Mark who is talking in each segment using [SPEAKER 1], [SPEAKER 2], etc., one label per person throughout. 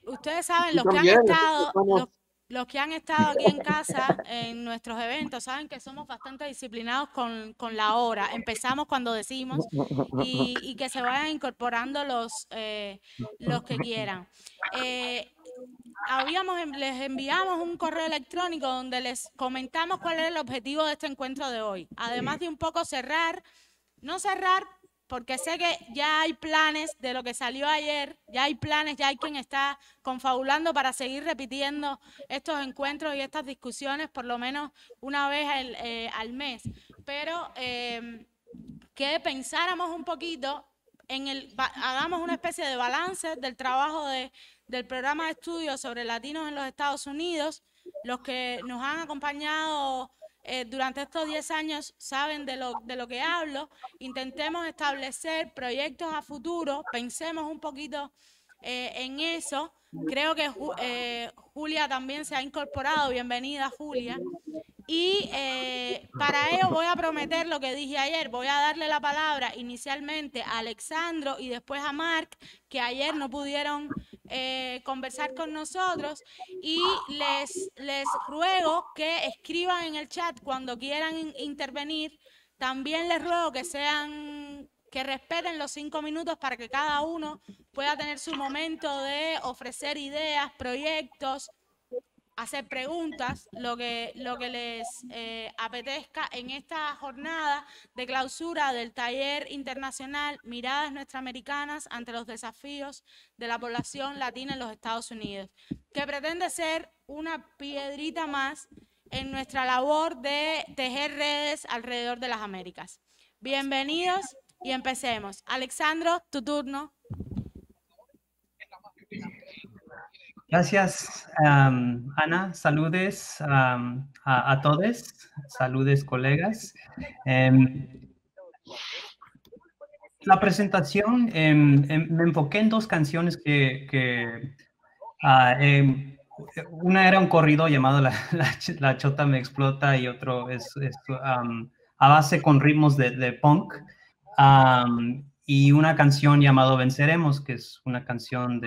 [SPEAKER 1] ustedes saben,
[SPEAKER 2] Y también nosotros somos,
[SPEAKER 1] los que han estado aquí en casa en nuestros eventos, saben que somos bastante disciplinados con la hora. Empezamos cuando decimos y que se vayan incorporando los que quieran. Eh, les enviamos un correo electrónico donde les comentamos cuál es el objetivo de este encuentro de hoy. Además de un poco cerrar, no cerrar, porque sé que ya hay planes de lo que salió ayer, ya hay planes, ya hay quien está confabulando para seguir repitiendo estos encuentros y estas discusiones por lo menos una vez al mes. Pero que pensáramos un poquito hagamos una especie de balance del trabajo del programa de estudios sobre latinos en los Estados Unidos. Los que nos han acompañado durante estos 10 años saben de lo que hablo. Intentemos establecer proyectos a futuro, pensemos un poquito en eso. Creo que Julia también se ha incorporado. Bienvenida, Julia. Y para ello voy a prometer lo que dije ayer, voy a darle la palabra inicialmente a Alexandro y después a Mark, que ayer no pudieron conversar con nosotros, y les ruego que escriban en el chat cuando quieran intervenir. También les ruego que respeten los 5 minutos para que cada uno pueda tener su momento de ofrecer ideas, proyectos, hacer preguntas, lo que les apetezca en esta jornada de clausura del taller internacional Miradas Nuestroamericanas ante los desafíos de la población latina en los Estados Unidos, que pretende ser una piedrita más en nuestra labor de tejer redes alrededor de las Américas. Bienvenidos y empecemos. Alexandro, tu turno.
[SPEAKER 3] Gracias, Ana. Saludes a todos. Saludes, colegas. La presentación, me enfoqué en dos canciones una era un corrido llamado La Chota Me Explota y otro es a base con ritmos de punk. Y una canción llamado Venceremos, que es una canción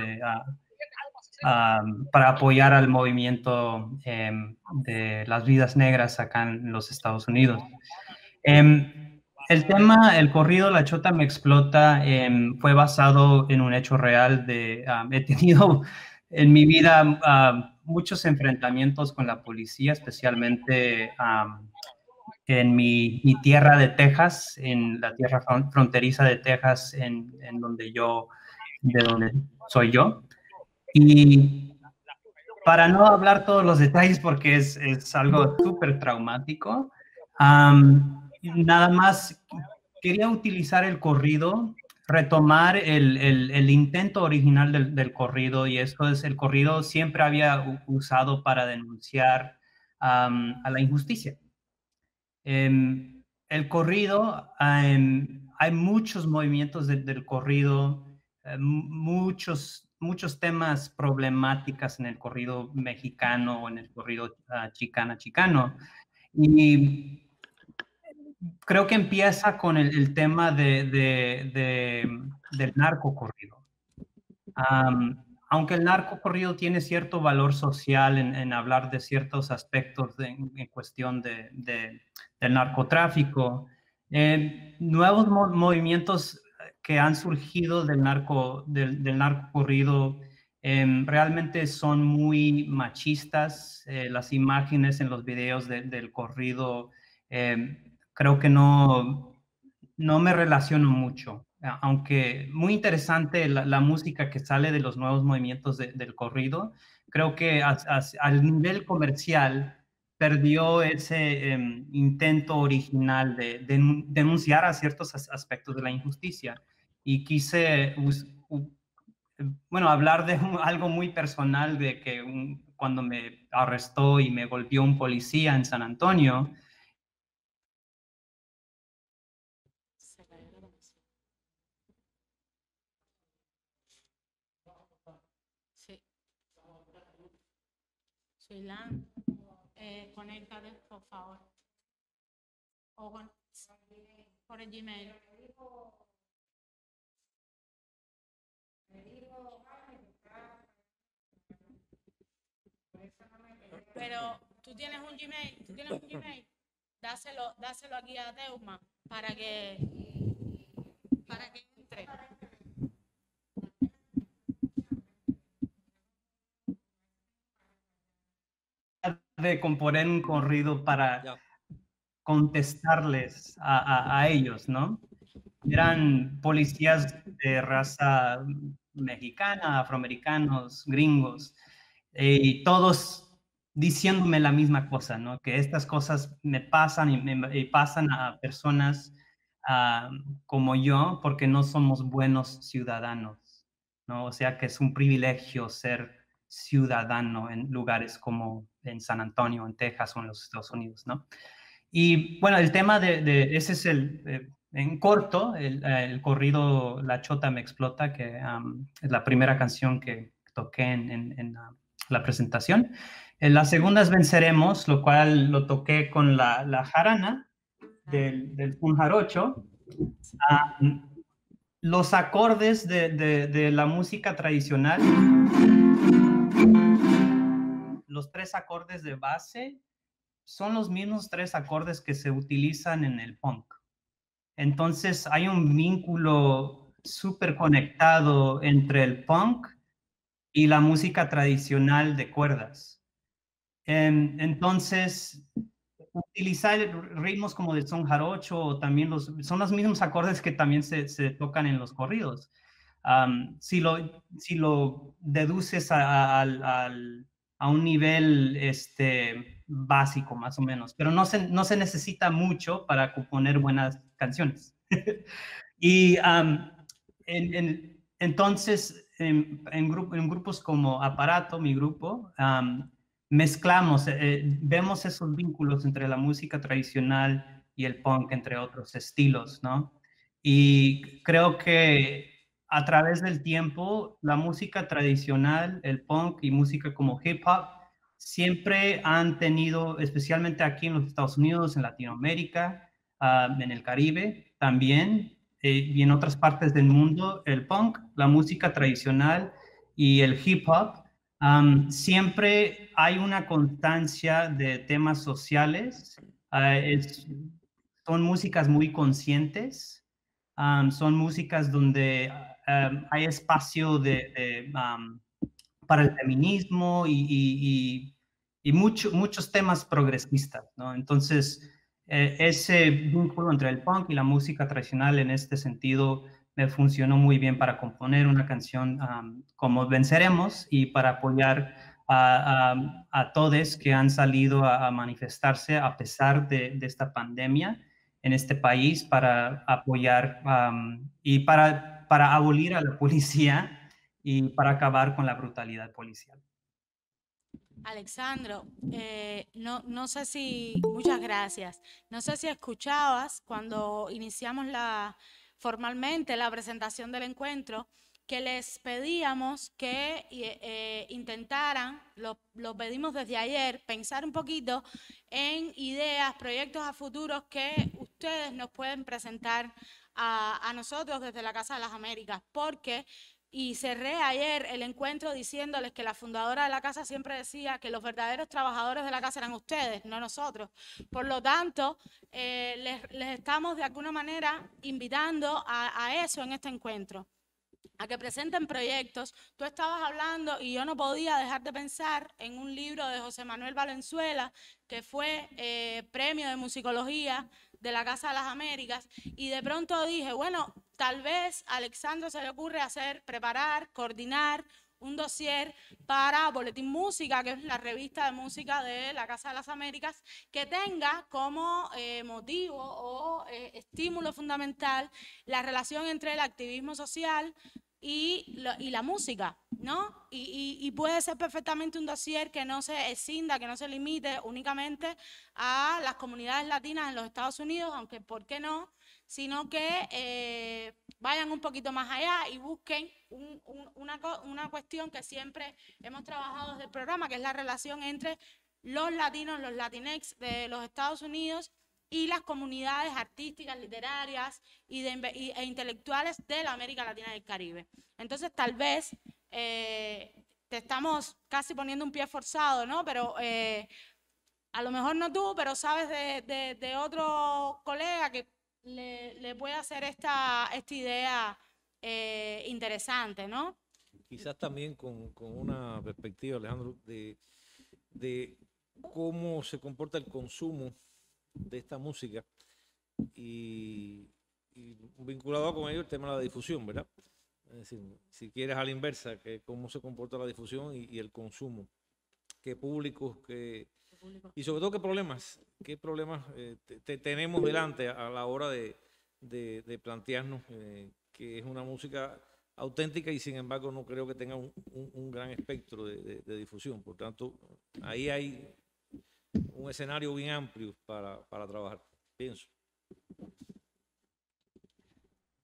[SPEAKER 3] para apoyar al movimiento de las vidas negras acá en los Estados Unidos. El tema, el corrido La Chota Me Explota, fue basado en un hecho real he tenido en mi vida muchos enfrentamientos con la policía, especialmente en mi tierra de Texas, en la tierra fronteriza de Texas, de donde soy yo. Y para no hablar todos los detalles porque es algo súper traumático, nada más quería utilizar el corrido, retomar el intento original del corrido, y eso es, el corrido siempre había usado para denunciar a la injusticia. El corrido, hay muchos movimientos del corrido, muchos temas problemáticas en el corrido mexicano o en el corrido chicano. Y creo que empieza con el tema del narco corrido. Aunque el narco corrido tiene cierto valor social en hablar de ciertos aspectos en cuestión del narcotráfico, nuevos movimientos que han surgido del narco corrido realmente son muy machistas. Las imágenes en los videos del corrido creo que no me relaciono mucho. Aunque muy interesante la música que sale de los nuevos movimientos del corrido, creo que al nivel comercial perdió ese intento original de denunciar a ciertos aspectos de la injusticia. Y quise, bueno, hablar de algo muy personal, de que cuando me arrestó y me golpeó un policía en San Antonio.
[SPEAKER 1] Sí. Conéctate, por favor. O por el Gmail. Pero tú tienes un Gmail, dáselo aquí a Teuma para que entre.
[SPEAKER 3] De componer un corrido para
[SPEAKER 2] Ya.
[SPEAKER 3] contestarles a ellos, ¿no? Eran policías de raza mexicana, afroamericanos, gringos, y todos diciéndome la misma cosa, ¿no? Que estas cosas me pasan y pasan a personas como yo porque no somos buenos ciudadanos, ¿no? O sea que es un privilegio ser ciudadano en lugares como en San Antonio, en Texas o en los Estados Unidos, ¿no? Y bueno, el tema ese es en corto, el corrido La Chota me explota, que es la primera canción que toqué en la presentación. En la segunda es Venceremos, lo cual lo toqué con la jarana del Fun Jarocho. Los acordes de la música tradicional, los 3 acordes de base, son los mismos 3 acordes que se utilizan en el punk. Entonces hay un vínculo súper conectado entre el punk y la música tradicional de cuerdas. Entonces, utilizar ritmos como el son jarocho o también son los mismos acordes que también se tocan en los corridos. Si lo deduces a un nivel básico, más o menos, pero no se necesita mucho para componer buenas canciones. Y entonces, en grupos como Aparato, mi grupo, mezclamos, vemos esos vínculos entre la música tradicional y el punk, entre otros estilos, ¿no? Y creo que a través del tiempo, la música tradicional, el punk y música como hip hop, siempre han tenido, especialmente aquí en los Estados Unidos, en Latinoamérica, en el Caribe también, y en otras partes del mundo, el punk, la música tradicional y el hip hop, siempre hay una constancia de temas sociales. Son músicas muy conscientes, son músicas donde hay espacio para el feminismo y muchos temas progresistas, ¿no? Entonces, ese vínculo entre el punk y la música tradicional en este sentido me funcionó muy bien para componer una canción como Venceremos y para apoyar a todos que han salido a manifestarse a pesar de esta pandemia en este país para apoyar y para abolir a la policía y para acabar con la brutalidad policial.
[SPEAKER 1] Alexandro, no sé si, muchas gracias. No sé si escuchabas cuando iniciamos formalmente la presentación del encuentro, que les pedíamos que intentaran, lo pedimos desde ayer, pensar un poquito en ideas, proyectos a futuros que ustedes nos pueden presentar a nosotros desde la Casa de las Américas, porque y cerré ayer el encuentro diciéndoles que la fundadora de la casa siempre decía que los verdaderos trabajadores de la casa eran ustedes, no nosotros. Por lo tanto, les estamos de alguna manera invitando a eso en este encuentro, a que presenten proyectos. Tú estabas hablando y yo no podía dejar de pensar en un libro de José Manuel Valenzuela, que fue premio de musicología de la Casa de las Américas, y de pronto dije, bueno, tal vez a Alexandro se le ocurre preparar, coordinar un dossier para Boletín Música, que es la revista de música de la Casa de las Américas, que tenga como motivo o estímulo fundamental la relación entre el activismo social y la música, ¿no? Y puede ser perfectamente un dossier que no se escinda, que no se limite únicamente a las comunidades latinas en los Estados Unidos, aunque ¿por qué no? Sino que vayan un poquito más allá y busquen una cuestión que siempre hemos trabajado desde el programa, que es la relación entre los latinos, los latinex de los Estados Unidos y las comunidades artísticas, literarias e intelectuales de la América Latina y del Caribe. Entonces, tal vez te estamos casi poniendo un pie forzado, ¿no? Pero a lo mejor no tú, pero sabes de otro colega que le puede hacer esta idea interesante, ¿no?
[SPEAKER 2] Quizás también con una perspectiva, Alejandro, de cómo se comporta el consumo de esta música y vinculado con ello el tema de la difusión, ¿verdad? Es decir, si quieres a la inversa, que cómo se comporta la difusión y el consumo, qué públicos, y sobre todo qué problemas tenemos delante a la hora de plantearnos que es una música auténtica y sin embargo no creo que tenga un gran espectro de difusión. Por tanto, ahí hay un escenario bien amplio para trabajar, pienso.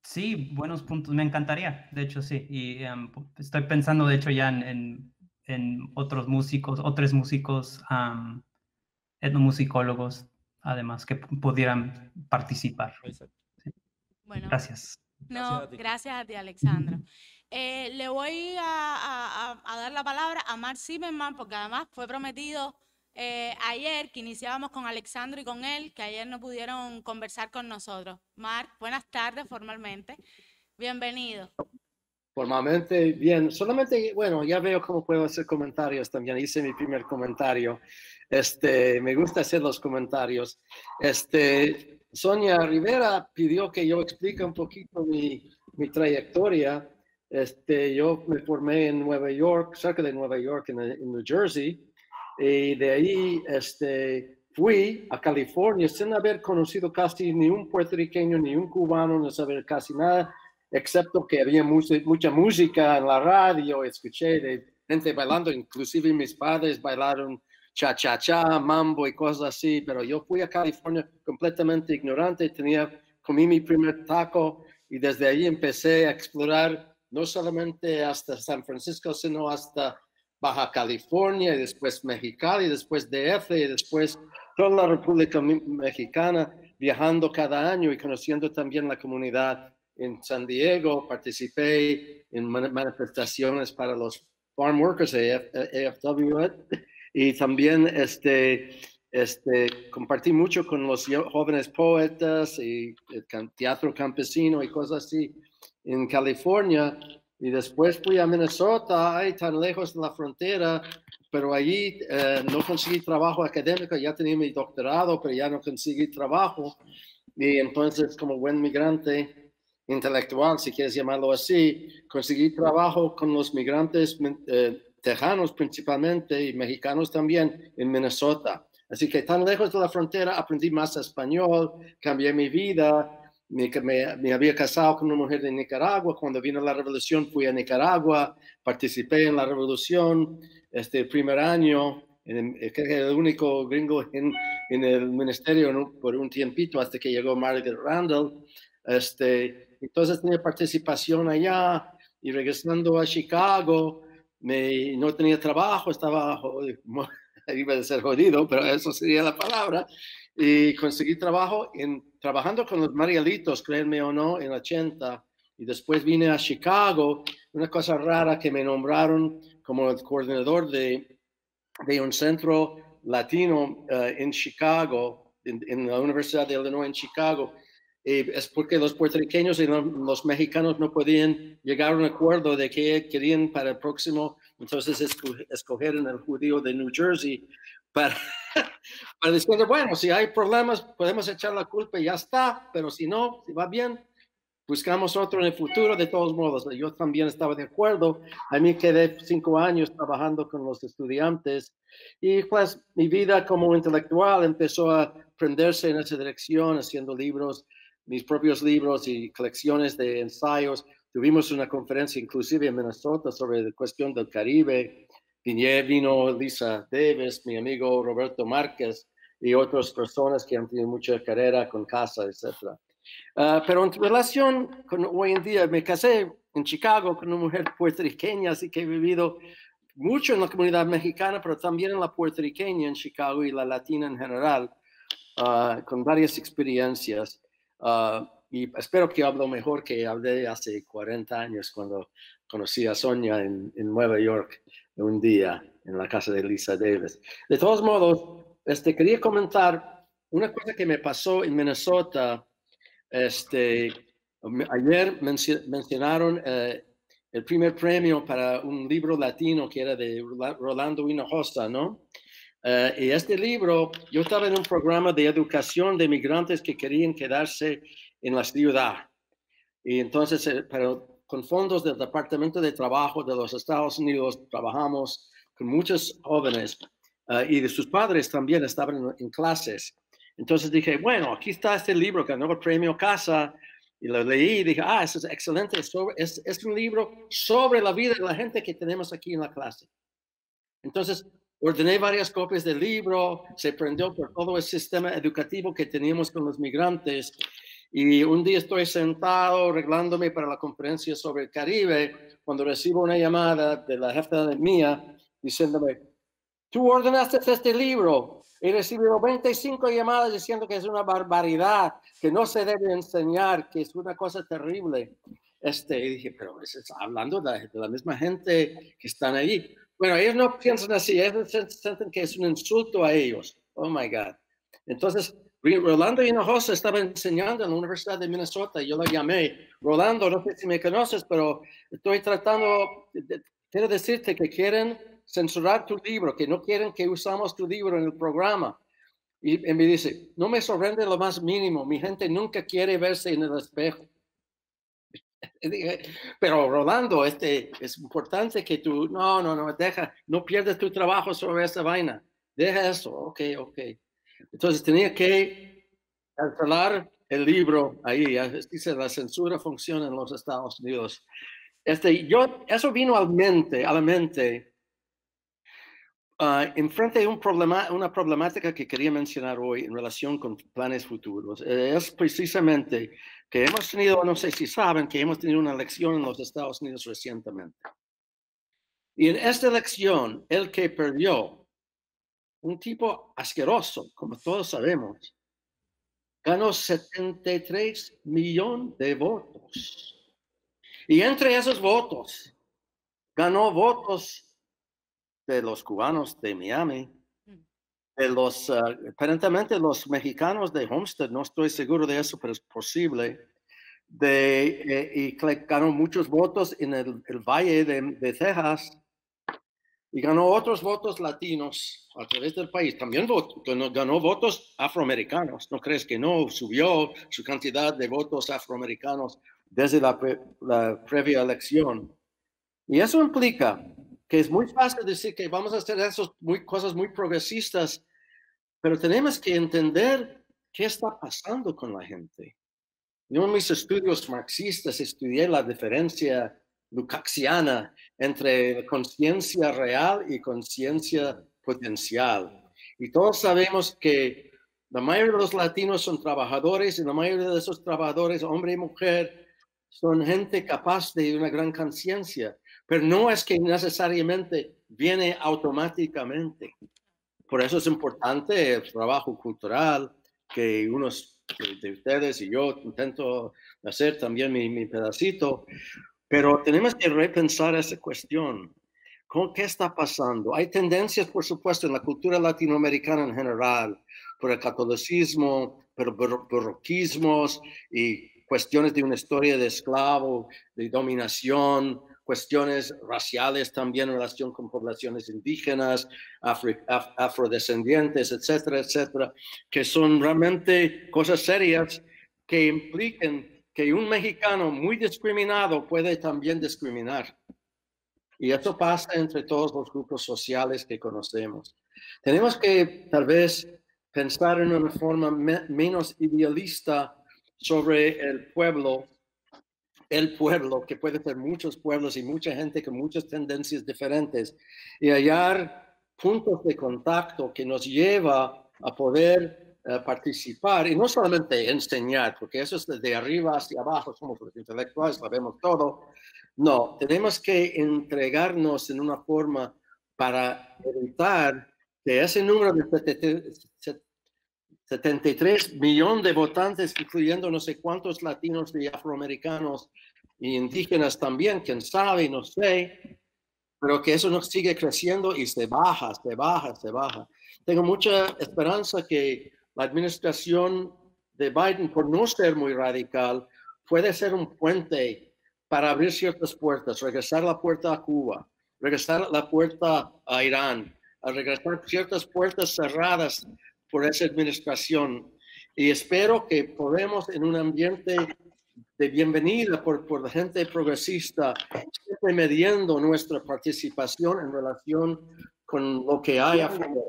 [SPEAKER 3] Sí, buenos puntos. Me encantaría, de hecho, sí. Y estoy pensando, de hecho, ya en otros músicos, etnomusicólogos, además, que pudieran participar.
[SPEAKER 2] Exacto.
[SPEAKER 3] Sí.
[SPEAKER 1] Bueno,
[SPEAKER 3] gracias.
[SPEAKER 1] No, gracias a ti, Alexandra. Le voy a dar la palabra a Mark Zimmerman, porque además fue prometido ayer que iniciábamos con Alexandro y con él, que ayer no pudieron conversar con nosotros. Mark, buenas tardes formalmente. Bienvenido.
[SPEAKER 4] Formalmente, bien. Solamente, bueno, ya veo cómo puedo hacer comentarios también. Hice mi primer comentario. Me gusta hacer los comentarios. Sonia Rivera pidió que yo explique un poquito mi trayectoria. Yo me formé en Nueva York, cerca de Nueva York, en New Jersey. Y de ahí, fui a California sin haber conocido casi ni un puertorriqueño, ni un cubano, no saber casi nada, excepto que había mucha música en la radio, escuché de gente bailando, inclusive mis padres bailaron cha-cha-cha, mambo y cosas así, pero yo fui a California completamente ignorante, comí mi primer taco y desde ahí empecé a explorar no solamente hasta San Francisco, sino hasta Baja California, y después Mexicali, después DF, y después toda la República Mexicana, viajando cada año y conociendo también la comunidad en San Diego. Participé en manifestaciones para los farm workers, AFW, y también compartí mucho con los jóvenes poetas y el teatro campesino y cosas así en California. Y después fui a Minnesota, ahí tan lejos de la frontera, pero allí no conseguí trabajo académico, ya tenía mi doctorado, pero ya no conseguí trabajo. Y entonces, como buen migrante intelectual, si quieres llamarlo así, conseguí trabajo con los migrantes tejanos principalmente y mexicanos también en Minnesota. Así que tan lejos de la frontera aprendí más español, cambié mi vida. Me había casado con una mujer de Nicaragua. Cuando vino la revolución fui a Nicaragua, participé en la revolución el primer año, creo que el único gringo en el ministerio, ¿no?, por un tiempito hasta que llegó Margaret Randall. Entonces tenía participación allá y regresando a Chicago, no tenía trabajo, estaba, iba a ser jodido, pero eso sería la palabra. Y conseguí trabajo trabajando con los Marielitos, créanme o no, en 80. Y después vine a Chicago, una cosa rara que me nombraron como el coordinador de un centro latino en Chicago, en la Universidad de Illinois en Chicago. Es porque los puertorriqueños y los mexicanos no podían llegar a un acuerdo de qué querían para el próximo, entonces escogieron el judío de New Jersey para decir, bueno, si hay problemas podemos echar la culpa y ya está, pero si no, si va bien, buscamos otro en el futuro. De todos modos, yo también estaba de acuerdo. A mí quedé 5 años trabajando con los estudiantes y pues mi vida como intelectual empezó a prenderse en esa dirección, haciendo libros, mis propios libros y colecciones de ensayos. Tuvimos una conferencia inclusive en Minnesota sobre la cuestión del Caribe. Vino Lisa Davis, mi amigo Roberto Márquez y otras personas que han tenido mucha carrera con casa, etcétera. Pero en relación con hoy en día, me casé en Chicago con una mujer puertorriqueña, así que he vivido mucho en la comunidad mexicana, pero también en la puertorriqueña en Chicago y la latina en general, con varias experiencias. Y espero que hablo mejor que hablé hace 40 años cuando conocí a Sonia en Nueva York. un día en la casa de Lisa Davis. De todos modos, quería comentar una cosa que me pasó en Minnesota. Ayer mencionaron el primer premio para un libro latino que era de Rolando Hinojosa, ¿no? Y este libro, yo estaba en un programa de educación de migrantes que querían quedarse en la ciudad. Y entonces, pero con fondos del Departamento de Trabajo de los Estados Unidos, trabajamos con muchos jóvenes y de sus padres también estaban en clases. Entonces dije, bueno, aquí está este libro que ganó el premio Casa. Y lo leí y dije, eso es excelente. Es un libro sobre la vida de la gente que tenemos aquí en la clase. Entonces, ordené varias copias del libro, se prendió por todo el sistema educativo que teníamos con los migrantes. Y un día estoy sentado arreglándome para la conferencia sobre el Caribe, cuando recibo una llamada de la jefa mía diciéndome, tú ordenaste este libro. He recibido 25 llamadas diciendo que es una barbaridad, que no se debe enseñar, que es una cosa terrible. Y dije, pero está hablando de la misma gente que están allí. Bueno, ellos no piensan así, ellos sienten que es un insulto a ellos. Oh, my God. Entonces, Rolando Hinojosa estaba enseñando en la Universidad de Minnesota y yo lo llamé. Rolando, no sé si me conoces, pero estoy quiero decirte que quieren censurar tu libro, que no quieren que usamos tu libro en el programa. Y me dice, no me sorprende lo más mínimo, mi gente nunca quiere verse en el espejo. Pero Rolando, es importante que tú, no, no pierdas tu trabajo sobre esa vaina. Deja eso, ok. Entonces tenía que cancelar el libro ahí. Dice, la censura funciona en los Estados Unidos. Eso vino a la mente enfrente de una problemática que quería mencionar hoy en relación con planes futuros. Es precisamente que hemos tenido, no sé si saben, que hemos tenido una elección en los Estados Unidos recientemente. Y en esta elección, el que perdió, un tipo asqueroso, como todos sabemos, ganó 73 millones de votos. Y entre esos votos, ganó votos de los cubanos de Miami, de aparentemente los mexicanos de Homestead, no estoy seguro de eso, pero es posible, y ganó muchos votos en el Valle de Texas, y ganó otros votos latinos a través del país. También ganó votos afroamericanos. ¿No crees que no? Subió su cantidad de votos afroamericanos desde la previa elección. Y eso implica que es muy fácil decir que vamos a hacer cosas muy progresistas, pero tenemos que entender qué está pasando con la gente. Yo en mis estudios marxistas estudié la diferencia lukácsiana entre conciencia real y conciencia potencial. Y todos sabemos que la mayoría de los latinos son trabajadores y la mayoría de esos trabajadores, hombre y mujer, son gente capaz de una gran conciencia, pero no es que necesariamente viene automáticamente. Por eso es importante el trabajo cultural que unos de ustedes y yo intento hacer también mi pedacito, pero tenemos que repensar esa cuestión. ¿Qué está pasando? Hay tendencias, por supuesto, en la cultura latinoamericana en general, por el catolicismo, por barroquismos y cuestiones de una historia de esclavo, de dominación, cuestiones raciales también en relación con poblaciones indígenas, afrodescendientes, etcétera, etcétera, que son realmente cosas serias que implican que un mexicano muy discriminado puede también discriminar. Y eso pasa entre todos los grupos sociales que conocemos. Tenemos que tal vez pensar en una forma menos idealista sobre el pueblo, que puede ser muchos pueblos y mucha gente con muchas tendencias diferentes, y hallar puntos de contacto que nos lleva a poder participar y no solamente enseñar, porque eso es de arriba hacia abajo, somos los intelectuales, sabemos todo. No, tenemos que entregarnos en una forma para evitar que ese número de 73 millones de votantes, incluyendo no sé cuántos latinos y afroamericanos e indígenas también, quién sabe, no sé, pero que eso no sigue creciendo y se baja, se baja, se baja. Tengo mucha esperanza que la administración de Biden, por no ser muy radical, puede ser un puente para abrir ciertas puertas, regresar la puerta a Cuba, regresar la puerta a Irán, a regresar ciertas puertas cerradas por esa administración. Y espero que podamos en un ambiente de bienvenida por la gente progresista, siempre midiendo nuestra participación en relación con lo que hay afuera.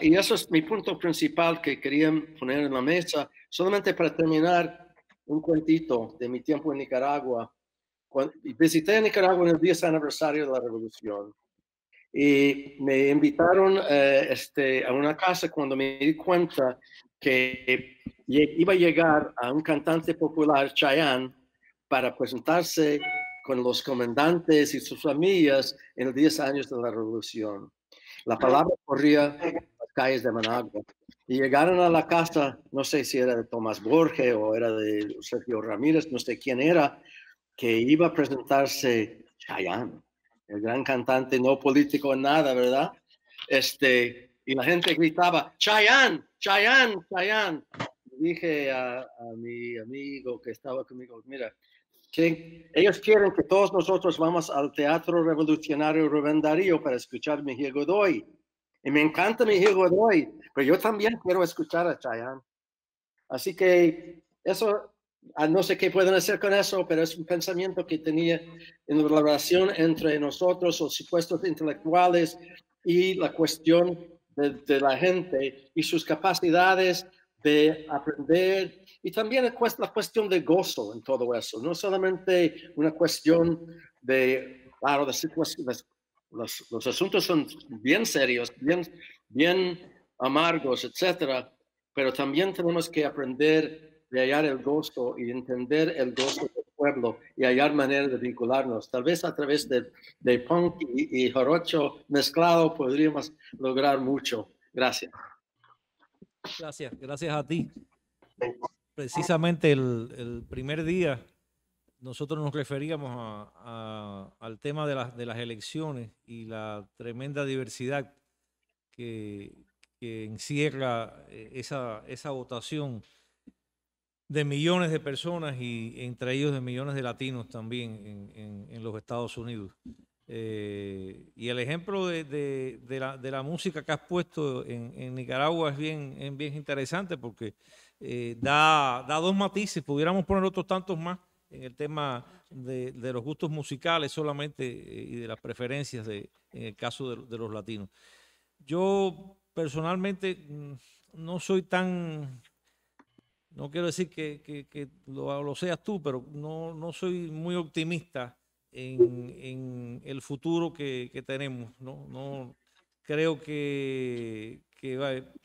[SPEAKER 4] Y eso es mi punto principal que quería poner en la mesa. Solamente para terminar, un cuentito de mi tiempo en Nicaragua. Visité Nicaragua en el 10 aniversario de la revolución y me invitaron a una casa cuando me di cuenta que iba a llegar a un cantante popular, Chayanne, para presentarse con los comandantes y sus familias en los 10 años de la revolución. La palabra corría en las calles de Managua y llegaron a la casa, no sé si era de Tomás Borges o era de Sergio Ramírez, no sé quién era, que iba a presentarse Chayanne, el gran cantante no político en nada, ¿verdad? Y la gente gritaba, Chayanne, Chayanne, Chayanne. Dije a mi amigo que estaba conmigo, mira, que ellos quieren que todos nosotros vamos al Teatro Revolucionario Rubén Darío para escuchar Mejía Godoy. Y me encanta Mejía Godoy, pero yo también quiero escuchar a Chayanne. Así que eso, no sé qué pueden hacer con eso, pero es un pensamiento que tenía en la relación entre nosotros, los supuestos intelectuales, y la cuestión de la gente y sus capacidades de aprender, y también la cuestión de gozo en todo eso, no solamente una cuestión de, claro, los asuntos son bien serios, bien amargos, etcétera, pero también tenemos que aprender de hallar el gozo y entender el gozo del pueblo y hallar maneras de vincularnos. Tal vez a través de punk y jarocho mezclado podríamos lograr mucho. Gracias.
[SPEAKER 2] Gracias a ti. Precisamente el primer día nosotros nos referíamos al tema de las elecciones y la tremenda diversidad que encierra esa votación de millones de personas y entre ellos de millones de latinos también en los Estados Unidos. Y el ejemplo de la música que has puesto en Nicaragua es bien interesante porque da dos matices. Pudiéramos poner otros tantos más en el tema de los gustos musicales solamente y de las preferencias en el caso de los latinos. Yo personalmente no soy tan, no quiero decir que lo seas tú, pero no soy muy optimista en el futuro que tenemos. No creo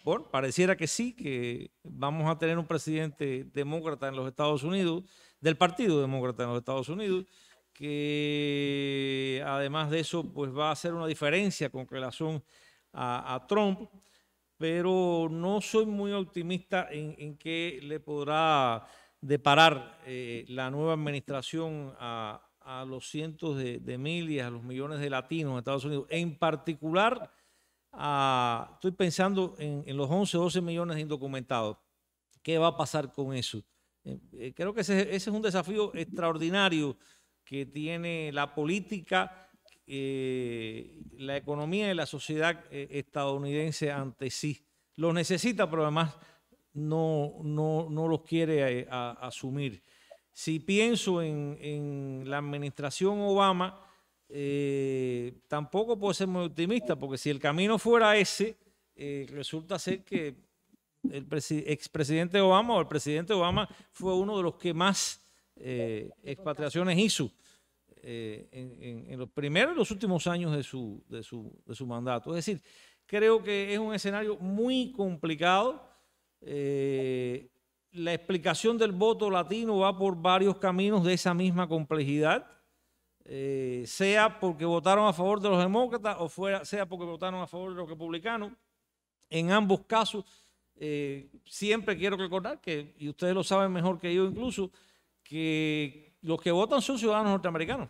[SPEAKER 2] bueno, pareciera que sí, que vamos a tener un presidente demócrata en los Estados Unidos, del Partido Demócrata en los Estados Unidos, que además de eso pues va a hacer una diferencia con relación a Trump, pero no soy muy optimista en qué le podrá deparar la nueva administración a los cientos de miles, a los millones de latinos en Estados Unidos. En particular, estoy pensando en los 11 o 12 millones de indocumentados. ¿Qué va a pasar con eso? Creo que ese es un desafío extraordinario que tiene la política, la economía y la sociedad estadounidense ante sí. Los necesita, pero además no los quiere asumir. Si pienso en la administración Obama, tampoco puedo ser muy optimista, porque si el camino fuera ese, resulta ser que el expresidente Obama o el presidente Obama fue uno de los que más expatriaciones hizo en los primeros y los últimos años de su mandato. Es decir, creo que es un escenario muy complicado. La explicación del voto latino va por varios caminos de esa misma complejidad, sea porque votaron a favor de los demócratas o sea porque votaron a favor de los republicanos. En ambos casos, siempre quiero recordar que, y ustedes lo saben mejor que yo incluso, que los que votan son ciudadanos norteamericanos.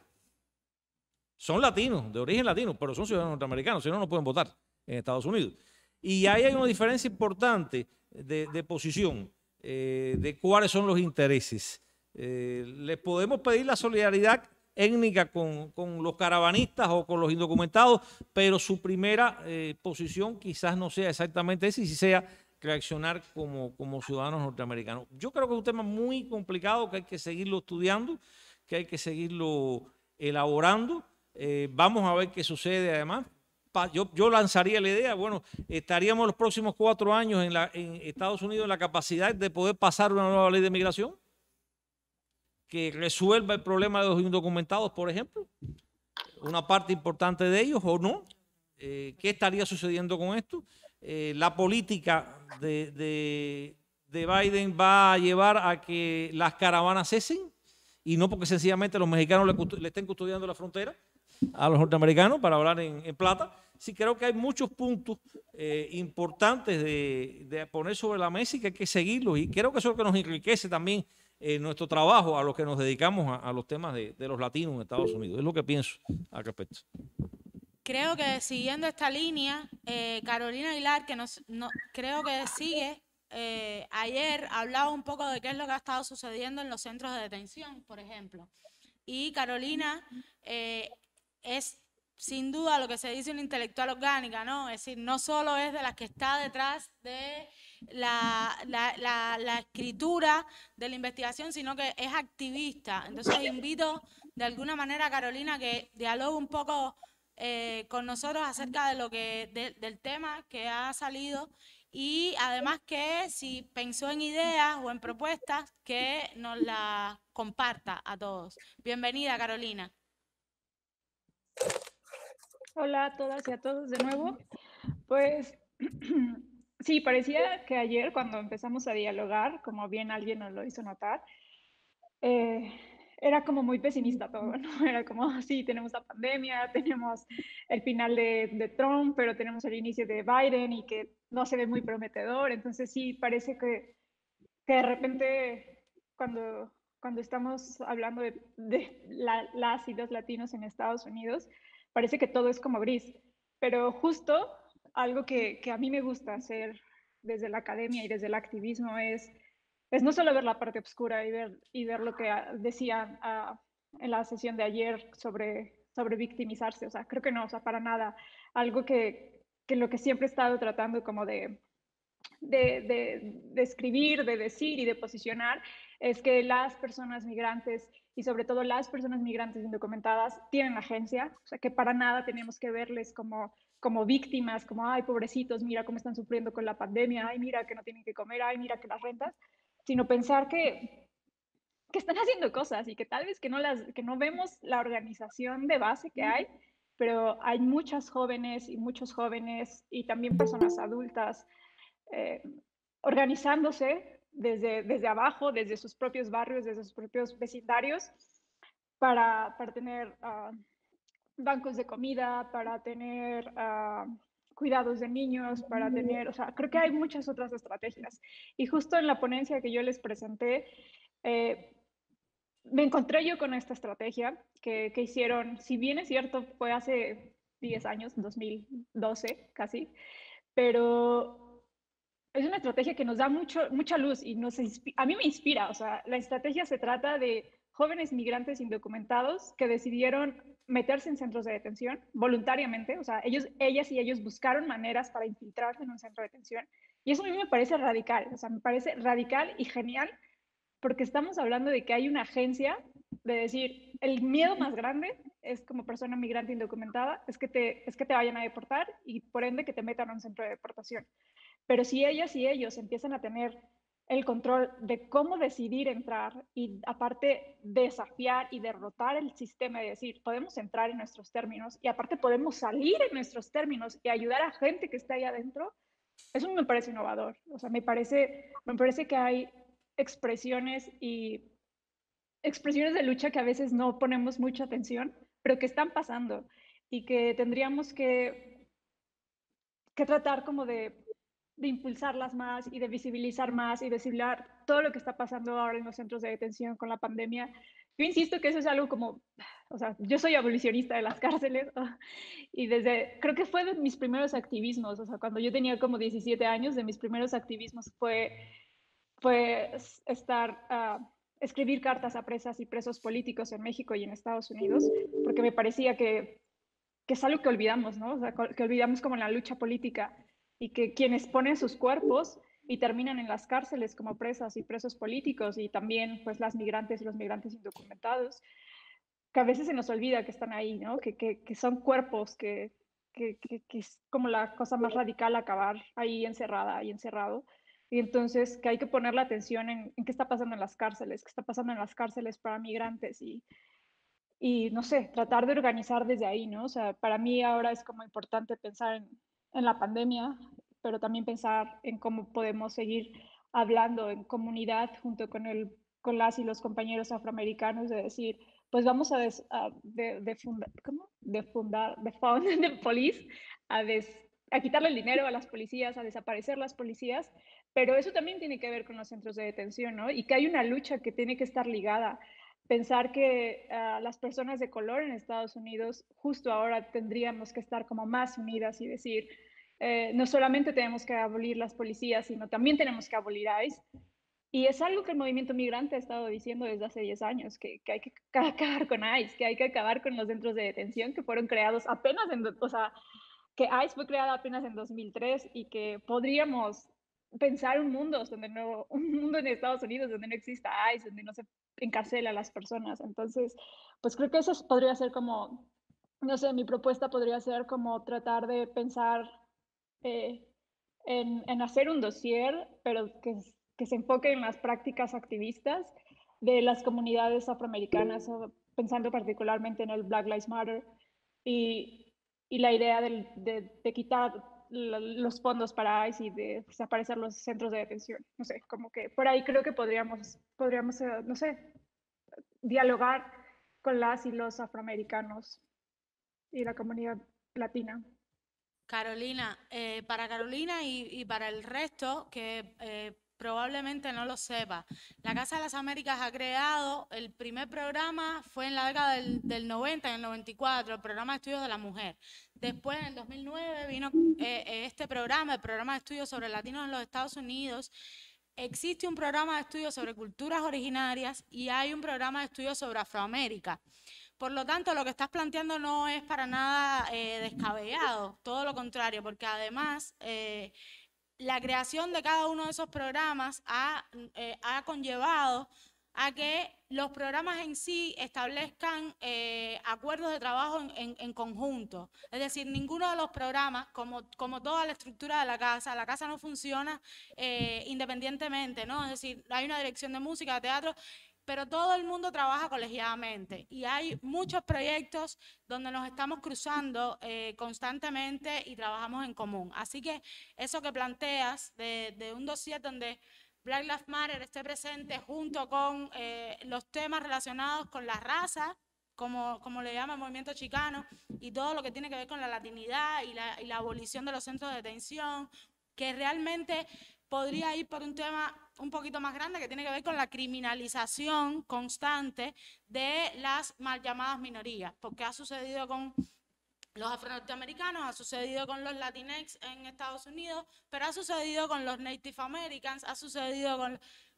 [SPEAKER 2] son latinos, de origen latino, pero son ciudadanos norteamericanos, si no, no pueden votar en Estados Unidos. Y ahí hay una diferencia importante de posición, de cuáles son los intereses. Les podemos pedir la solidaridad étnica con los caravanistas o con los indocumentados, pero su primera posición quizás no sea exactamente esa, y si sea reaccionar como ciudadanos norteamericanos. Yo creo que es un tema muy complicado que hay que seguirlo estudiando, que hay que seguirlo elaborando. Vamos a ver qué sucede además. Yo lanzaría la idea, bueno, estaríamos los próximos 4 años en Estados Unidos en la capacidad de poder pasar una nueva ley de migración que resuelva el problema de los indocumentados, por ejemplo, una parte importante de ellos, o no. ¿Qué estaría sucediendo con esto? La política de Biden va a llevar a que las caravanas cesen, y no porque sencillamente los mexicanos le estén custodiando la frontera a los norteamericanos, para hablar en plata. Sí, creo que hay muchos puntos importantes de poner sobre la mesa y que hay que seguirlos, y creo que eso es lo que nos enriquece también nuestro trabajo, a los que nos dedicamos a los temas de los latinos en Estados Unidos. Es lo que pienso al respecto.
[SPEAKER 1] Creo que siguiendo esta línea, Carolina Aguilar, que creo que sigue, ayer hablaba un poco de qué es lo que ha estado sucediendo en los centros de detención, por ejemplo. Y Carolina es sin duda lo que se dice una intelectual orgánica, ¿no? Es decir, no solo es de las que está detrás de la escritura de la investigación, sino que es activista. Entonces invito de alguna manera a Carolina que dialogue un poco con nosotros acerca de del tema que ha salido, y además que si pensó en ideas o en propuestas, que nos las comparta a todos. Bienvenida, Carolina.
[SPEAKER 5] Hola a todas y a todos de nuevo. Pues sí, parecía que ayer cuando empezamos a dialogar, como bien alguien nos lo hizo notar, era como muy pesimista todo, ¿no? Era como, sí, tenemos la pandemia, tenemos el final de Trump, pero tenemos el inicio de Biden y que no se ve muy prometedor. Entonces sí, parece que de repente cuando estamos hablando de las y los latinos en Estados Unidos, parece que todo es como gris. Pero justo algo que a mí me gusta hacer desde la academia y desde el activismo es no solo ver la parte oscura y ver lo que decían en la sesión de ayer sobre victimizarse. O sea, creo que no, o sea, para nada. Algo que lo que siempre he estado tratando como de escribir, de decir y de posicionar es que las personas migrantes y sobre todo las personas migrantes indocumentadas tienen agencia, o sea, que para nada tenemos que verles como víctimas, como, ay, pobrecitos, mira cómo están sufriendo con la pandemia, ay, mira que no tienen que comer, ay, mira que las rentas, sino pensar que están haciendo cosas y que tal vez que no vemos la organización de base que hay, pero hay muchas jóvenes y muchos jóvenes y también personas adultas organizándose desde abajo, desde sus propios barrios, desde sus propios vecindarios, para tener bancos de comida, para tener cuidados de niños, para tener, o sea, creo que hay muchas otras estrategias. Y justo en la ponencia que yo les presenté, me encontré yo con esta estrategia que hicieron, si bien es cierto, fue hace 10 años, 2012 casi, pero es una estrategia que nos da mucha luz y a mí me inspira. O sea, la estrategia se trata de jóvenes migrantes indocumentados que decidieron meterse en centros de detención voluntariamente. O sea, ellas y ellos buscaron maneras para infiltrarse en un centro de detención. Y eso a mí me parece radical. O sea, me parece radical y genial porque estamos hablando de que hay una agencia de decir, el miedo más grande es como persona migrante indocumentada, es que te vayan a deportar y por ende que te metan a un centro de deportación. Pero si ellas y ellos empiezan a tener el control de cómo decidir entrar y aparte desafiar y derrotar el sistema y decir, podemos entrar en nuestros términos y aparte podemos salir en nuestros términos y ayudar a gente que está ahí adentro, eso me parece innovador. O sea, me parece que hay expresiones de lucha que a veces no ponemos mucha atención, pero que están pasando y que tendríamos que tratar como de impulsarlas más y de visibilizar más y visibilizar todo lo que está pasando ahora en los centros de detención con la pandemia, yo insisto que eso es algo como, o sea, yo soy abolicionista de las cárceles y creo que fue de mis primeros activismos, o sea, cuando yo tenía como 17 años, de mis primeros activismos fue escribir cartas a presas y presos políticos en México y en Estados Unidos, porque me parecía que es algo que olvidamos, ¿no? O sea, que olvidamos como la lucha política y que quienes ponen sus cuerpos y terminan en las cárceles como presas y presos políticos y también pues las migrantes y los migrantes indocumentados, que a veces se nos olvida que están ahí, ¿no? Que son cuerpos, que es como la cosa más radical acabar ahí encerrada y encerrado. Y entonces que hay que poner la atención en qué está pasando en las cárceles, qué está pasando en las cárceles para migrantes y no sé, tratar de organizar desde ahí, ¿no? O sea, para mí ahora es como importante pensar en la pandemia, pero también pensar en cómo podemos seguir hablando en comunidad junto con las y los compañeros afroamericanos, de decir, pues vamos ¿cómo? Defund the police, a quitarle el dinero a las policías, a desaparecer las policías, pero eso también tiene que ver con los centros de detención, ¿no? Y que hay una lucha que tiene que estar ligada. Pensar que las personas de color en Estados Unidos justo ahora tendríamos que estar como más unidas y decir, no solamente tenemos que abolir las policías, sino también tenemos que abolir ICE. Y es algo que el movimiento migrante ha estado diciendo desde hace 10 años, que hay que acabar con ICE, que hay que acabar con los centros de detención que fueron creados apenas o sea, que ICE fue creada apenas en 2003 y que podríamos pensar un mundo en Estados Unidos donde no exista ICE, donde no se encarcela a las personas. Entonces, pues creo que eso podría ser como, no sé, mi propuesta podría ser como tratar de pensar eh, en hacer un dossier, pero que se enfoque en las prácticas activistas de las comunidades afroamericanas, pensando particularmente en el Black Lives Matter y, y la idea de quitar los fondos para ICE y de desaparecer los centros de detención. No sé, como que por ahí creo que podríamos no sé, dialogar con las y los afroamericanos y la comunidad latina.
[SPEAKER 1] Carolina, para Carolina y para el resto que probablemente no lo sepa, la Casa de las Américas ha creado, el primer programa fue en la década del 90, en el 94, el programa de estudios de la mujer. Después, en el 2009, vino este programa, el programa de estudios sobre latinos en los Estados Unidos. Existe un programa de estudios sobre culturas originarias y hay un programa de estudios sobre Afroamérica. Por lo tanto, lo que estás planteando no es para nada descabellado, todo lo contrario, porque además la creación de cada uno de esos programas ha conllevado a que los programas en sí establezcan acuerdos de trabajo en conjunto. Es decir, ninguno de los programas, como toda la estructura de la casa no funciona independientemente, ¿no? Es decir, hay una dirección de música, de teatro, pero todo el mundo trabaja colegiadamente y hay muchos proyectos donde nos estamos cruzando constantemente y trabajamos en común. Así que eso que planteas de un dossier donde Black Lives Matter esté presente junto con los temas relacionados con la raza, como le llama el movimiento chicano, y todo lo que tiene que ver con la latinidad y la abolición de los centros de detención, que realmente podría ir por un tema un poquito más grande que tiene que ver con la criminalización constante de las mal llamadas minorías, porque ha sucedido con los afronorteamericanos, ha sucedido con los latinex en Estados Unidos, pero ha sucedido con los Native Americans, ha sucedido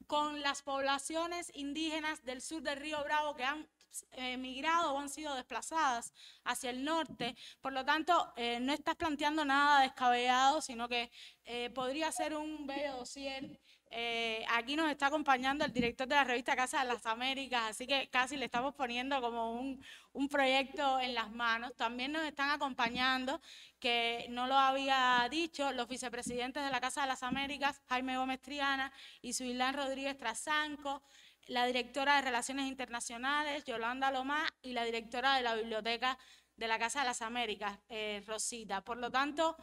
[SPEAKER 1] con las poblaciones indígenas del sur del Río Bravo que han emigrado o han sido desplazadas hacia el norte. Por lo tanto, no estás planteando nada descabellado, sino que podría ser un bello dossier. Aquí nos está acompañando el director de la revista Casa de las Américas, así que casi le estamos poniendo como un proyecto en las manos. También nos están acompañando, que no lo había dicho, los vicepresidentes de la Casa de las Américas, Jaime Gómez Triana y Suilán Rodríguez Trasanco, la directora de Relaciones Internacionales, Yolanda Lomá, y la directora de la Biblioteca de la Casa de las Américas, Rosita. Por lo tanto,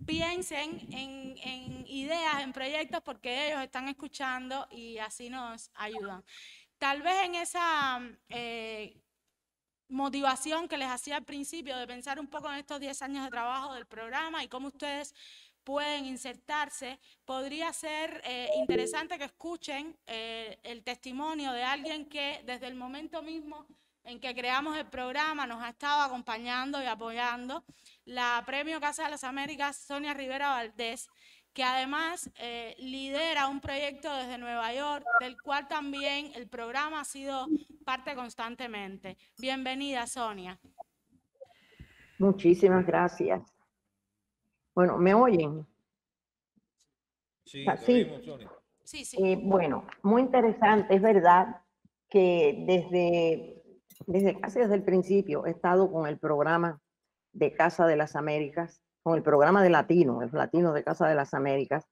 [SPEAKER 1] piensen en ideas, en proyectos, porque ellos están escuchando y así nos ayudan. Tal vez en esa motivación que les hacía al principio de pensar un poco en estos 10 años de trabajo del programa y cómo ustedes pueden insertarse, podría ser interesante que escuchen el testimonio de alguien que desde el momento mismo en que creamos el programa nos ha estado acompañando y apoyando, la Premio Casa de las Américas, Sonia Rivera Valdés, que además lidera un proyecto desde Nueva York, del cual también el programa ha sido parte constantemente. Bienvenida, Sonia.
[SPEAKER 6] Muchísimas gracias. Bueno, ¿me oyen?
[SPEAKER 2] Sí,
[SPEAKER 6] Sí.
[SPEAKER 2] oímos, Sonia.
[SPEAKER 1] Sí, sí.
[SPEAKER 6] Bueno, muy interesante. Es verdad que casi desde el principio he estado con el programa de Casa de las Américas, con el programa de Latino, el Latino de Casa de las Américas.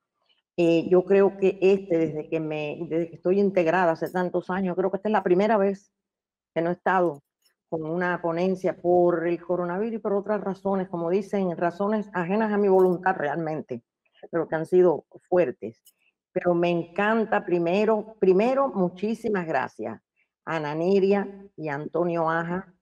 [SPEAKER 6] Yo creo que desde que estoy integrada hace tantos años, creo que esta es la primera vez que no he estado con una ponencia por el coronavirus y por otras razones, como dicen, razones ajenas a mi voluntad realmente, pero que han sido fuertes. Pero me encanta, primero, muchísimas gracias a Ana Niria y a Antonio Aja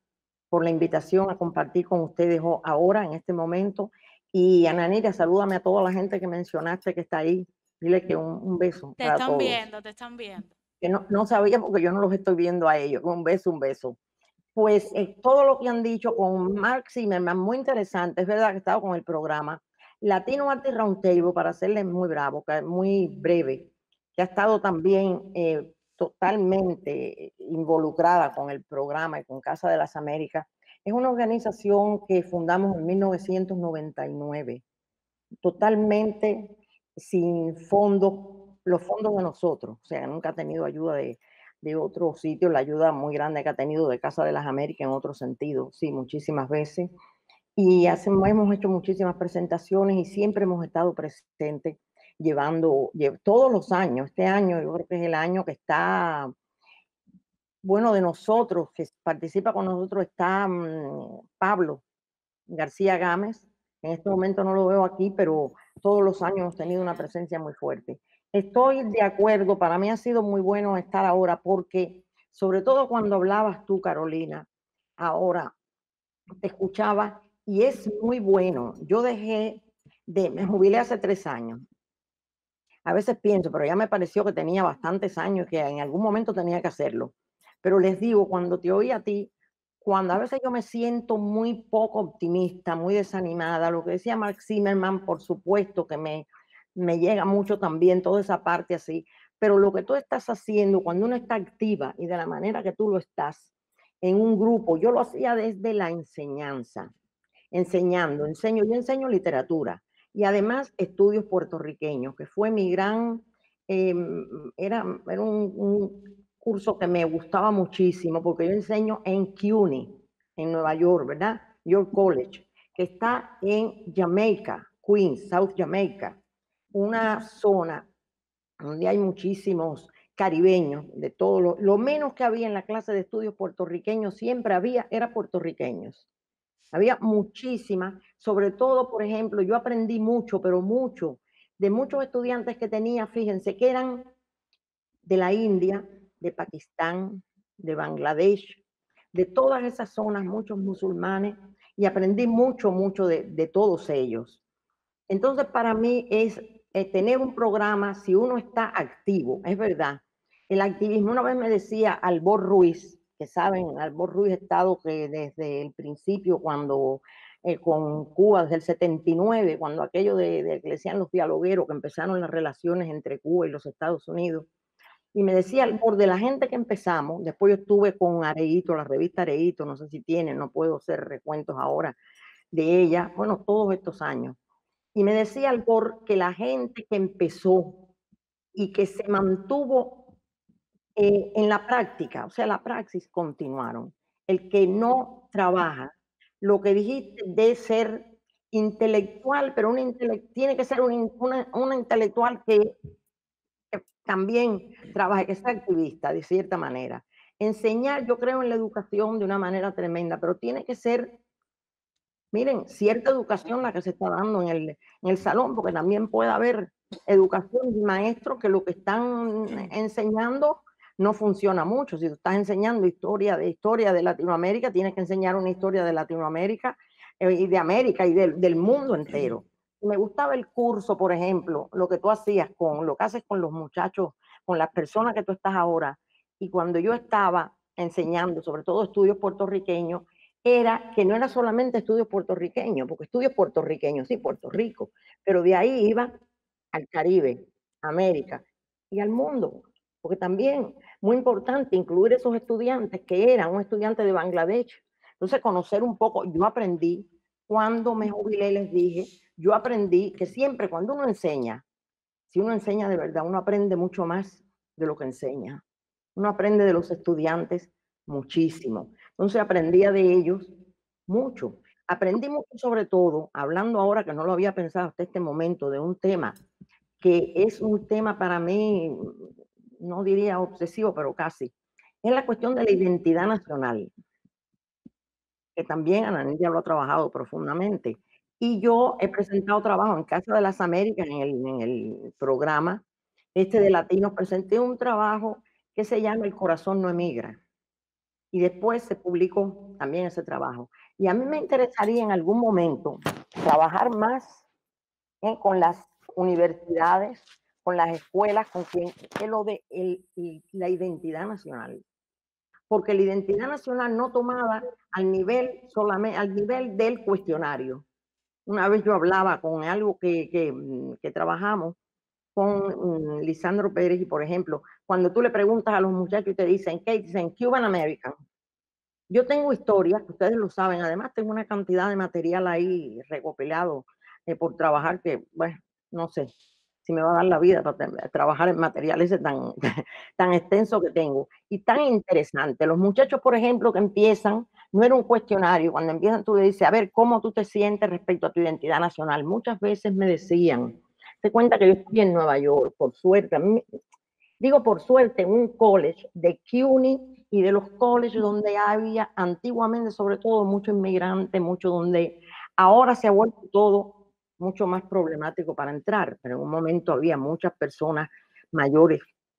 [SPEAKER 6] por la invitación a compartir con ustedes ahora, en este momento. Y Ana Niria, salúdame a toda la gente que mencionaste que está ahí. Dile que un beso
[SPEAKER 1] Te
[SPEAKER 6] para
[SPEAKER 1] están
[SPEAKER 6] todos.
[SPEAKER 1] viendo, te están viendo.
[SPEAKER 6] Que no sabía porque yo no los estoy viendo a ellos. Un beso, un beso. Pues todo lo que han dicho con Mark Zimmerman, muy interesante. Es verdad que he estado con el programa Latino Artist Roundtable, para hacerle muy breve, que ha estado también totalmente involucrada con el programa y con Casa de las Américas. Es una organización que fundamos en 1999, totalmente sin fondos, los fondos de nosotros. O sea, nunca ha tenido ayuda de otros sitios, la ayuda muy grande que ha tenido de Casa de las Américas en otro sentido, sí, muchísimas veces. Y hemos hecho muchísimas presentaciones y siempre hemos estado presentes todos los años. Este año yo creo que es el año que está, bueno, de nosotros, que participa con nosotros, está Pablo García Gámez. En este momento no lo veo aquí, pero todos los años hemos tenido una presencia muy fuerte. Estoy de acuerdo, para mí ha sido muy bueno estar ahora porque, sobre todo cuando hablabas tú, Carolina, ahora te escuchaba y es muy bueno. Yo me jubilé hace 3 años. A veces pienso, pero ya me pareció que tenía bastantes años, que en algún momento tenía que hacerlo. Pero les digo, cuando te oí a ti, cuando a veces yo me siento muy poco optimista, muy desanimada, lo que decía Mark Zimmerman, por supuesto que me llega mucho también toda esa parte así, pero lo que tú estás haciendo cuando uno está activa y de la manera que tú lo estás en un grupo, yo lo hacía desde la enseñanza, yo enseño literatura y además estudios puertorriqueños, que fue mi gran, era un curso que me gustaba muchísimo porque yo enseño en CUNY, en Nueva York, ¿verdad? York College, que está en Jamaica, Queens, South Jamaica, una zona donde hay muchísimos caribeños, de todo lo menos que había en la clase de estudios puertorriqueños, siempre era puertorriqueños. Había muchísimas, sobre todo, por ejemplo, yo aprendí mucho, pero mucho, de muchos estudiantes que tenía, fíjense, que eran de la India, de Pakistán, de Bangladesh, de todas esas zonas, muchos musulmanes, y aprendí mucho de todos ellos. Entonces, para mí es tener un programa, si uno está activo, es verdad. El activismo, una vez me decía Albor Ruiz, que saben, Albor Ruiz ha estado que desde el principio, cuando con Cuba, desde el 79, cuando aquello de que le decían los dialogueros, que empezaron las relaciones entre Cuba y los Estados Unidos, y me decía Albor, de la gente que empezamos, después yo estuve con Areíto, la revista Areíto, no sé si tienen, no puedo hacer recuentos ahora de ella, bueno, todos estos años. Y me decía Albor que la gente que empezó y que se mantuvo en la práctica, o sea, la praxis continuaron. El que no trabaja, lo que dijiste de ser intelectual, pero tiene que ser una intelectual que también trabaje, que sea activista de cierta manera. Enseñar, yo creo en la educación de una manera tremenda, pero tiene que ser, miren, cierta educación la que se está dando en el salón, porque también puede haber educación de maestros que lo que están enseñando no funciona mucho. Si tú estás enseñando historia de Latinoamérica, tienes que enseñar una historia de Latinoamérica y de América y del mundo entero. Me gustaba el curso, por ejemplo, lo que tú hacías con lo que haces con los muchachos, con las personas que tú estás ahora. Y cuando yo estaba enseñando, sobre todo estudios puertorriqueños, era que no era solamente estudios puertorriqueños, porque estudios puertorriqueños, sí, Puerto Rico, pero de ahí iba al Caribe, América y al mundo, porque también muy importante incluir esos estudiantes que eran un estudiante de Bangladesh. Entonces, conocer un poco, yo aprendí, cuando me jubilé les dije, yo aprendí que siempre cuando uno enseña, si uno enseña de verdad, uno aprende mucho más de lo que enseña. Uno aprende de los estudiantes muchísimo. Entonces aprendía de ellos mucho. Aprendí mucho sobre todo, hablando ahora que no lo había pensado hasta este momento, de un tema que es un tema para mí, no diría obsesivo, pero casi. Es la cuestión de la identidad nacional, que también Ananí ya lo ha trabajado profundamente. Y yo he presentado trabajo en Casa de las Américas, en el programa de Latinos, presenté un trabajo que se llama El corazón no emigra. Y después se publicó también ese trabajo. Y a mí me interesaría en algún momento trabajar más con las universidades, con las escuelas, con quien es lo de la identidad nacional. Porque la identidad nacional no tomada al nivel solamente al nivel del cuestionario. Una vez yo hablaba con algo que trabajamos con Lisandro Pérez y, por ejemplo, cuando tú le preguntas a los muchachos y te dicen, ¿qué? Dicen Cuban American. Yo tengo historias, que ustedes lo saben, además tengo una cantidad de material ahí recopilado por trabajar que, bueno, no sé si me va a dar la vida para trabajar en materiales tan, tan extenso que tengo y tan interesante. Los muchachos, por ejemplo, que empiezan, no era un cuestionario, cuando empiezan tú le dices, a ver, ¿cómo tú te sientes respecto a tu identidad nacional? Muchas veces me decían, te cuenta que yo estoy en Nueva York, por suerte, a mí, digo por suerte, en un college de CUNY y de los colleges donde había antiguamente, sobre todo, mucho inmigrante, mucho donde ahora se ha vuelto todo mucho más problemático para entrar, pero en un momento había muchas personas mayores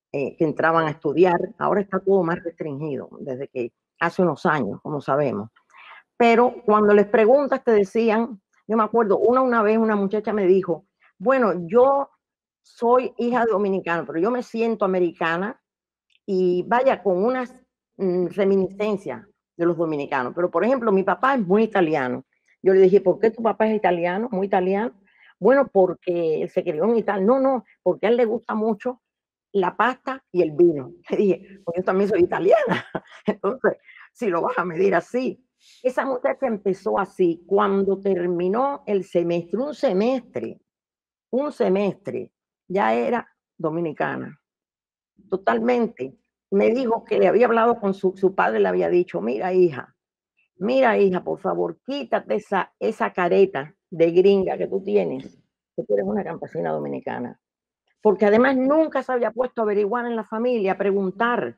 [SPEAKER 6] que entraban a estudiar, ahora está todo más restringido desde que hace unos años, como sabemos. Pero cuando les preguntas te decían, yo me acuerdo, una vez una muchacha me dijo, bueno, yo soy hija de dominicano, pero yo me siento americana y vaya con unas reminiscencias de los dominicanos. Pero, por ejemplo, mi papá es muy italiano. Yo le dije, ¿por qué tu papá es italiano, muy italiano? Bueno, porque se crió en Italia. No, no, porque a él le gusta mucho la pasta y el vino. Le dije, pues yo también soy italiana. Entonces, si lo vas a medir así. Esa muchacha empezó así. Cuando terminó el semestre, un semestre, ya era dominicana, totalmente. Me dijo que le había hablado con su padre, le había dicho, mira hija, por favor, quítate esa careta de gringa que tú tienes, que tú eres una campesina dominicana. Porque además nunca se había puesto a averiguar en la familia, a preguntar,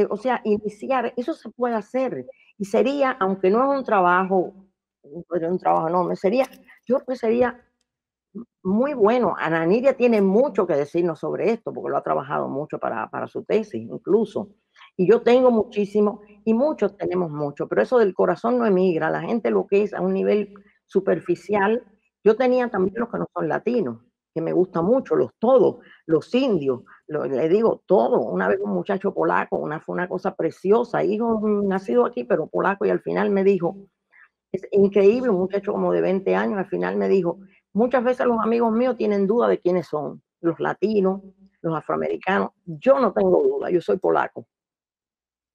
[SPEAKER 6] o sea, iniciar, eso se puede hacer. Y sería, aunque no es un trabajo enorme, sería, yo creo que sería muy bueno. Ananiria tiene mucho que decirnos sobre esto, porque lo ha trabajado mucho para su tesis, incluso. Y yo tengo muchísimo, y muchos tenemos mucho, pero eso del corazón no emigra. La gente lo que es a un nivel superficial. Yo tenía también los que no son latinos, que me gusta mucho, todos, los indios, le digo todo. Una vez un muchacho polaco, fue una cosa preciosa, hijo nacido aquí, pero polaco, y al final me dijo, es increíble, un muchacho como de 20 años, al final me dijo, muchas veces los amigos míos tienen duda de quiénes son, los latinos, los afroamericanos. Yo no tengo duda, yo soy polaco.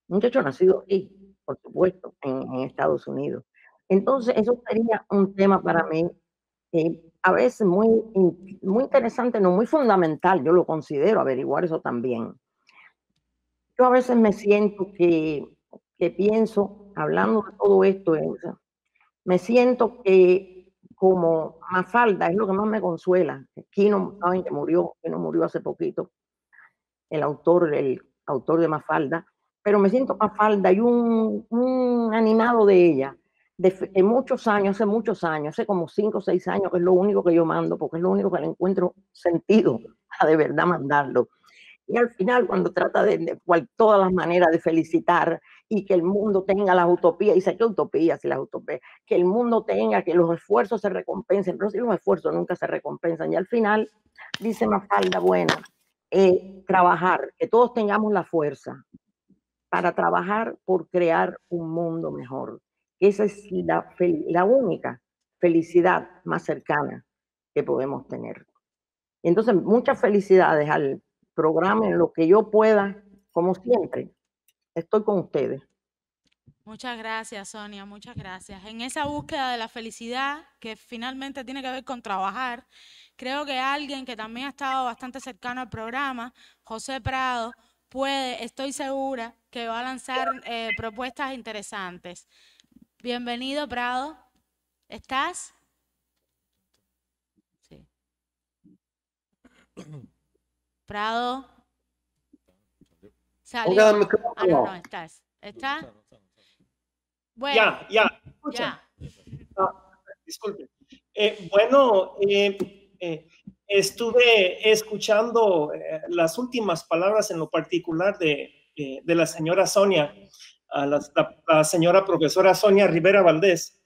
[SPEAKER 6] Un muchacho nacido aquí, por supuesto, en Estados Unidos. Entonces, eso sería un tema para mí, a veces muy interesante, no muy fundamental, yo lo considero, averiguar eso también. Yo a veces me siento que pienso, hablando de todo esto, me siento que como Mafalda es lo que más me consuela. Kino, saben que murió hace poquito, el autor de Mafalda, pero me siento Mafalda y un animado de ella, de muchos años, hace como 5 o 6 años, que es lo único que yo mando, porque es lo único que le encuentro sentido a de verdad mandarlo. Y al final, cuando trata de todas las maneras de felicitar y que el mundo tenga las utopías, y sé que utopías y las utopías, que el mundo tenga, que los esfuerzos se recompensen, pero si los esfuerzos nunca se recompensan, y al final, dice Mafalda, bueno, trabajar, que todos tengamos la fuerza para trabajar por crear un mundo mejor. Esa es la única felicidad más cercana que podemos tener. Entonces, muchas felicidades al programa, en lo que yo pueda, como siempre, estoy con ustedes.
[SPEAKER 1] Muchas gracias, Sonia, muchas gracias. En esa búsqueda de la felicidad, que finalmente tiene que ver con trabajar, creo que alguien que también ha estado bastante cercano al programa, José Prado, estoy segura que va a lanzar propuestas interesantes. Bienvenido, Prado. ¿Estás? Sí. Prado. Salió. Ah, no, estás. ¿Está? Bueno,
[SPEAKER 7] ya. Disculpe. Bueno, estuve escuchando las últimas palabras en lo particular de la señora Sonia, la señora profesora Sonia Rivera Valdés,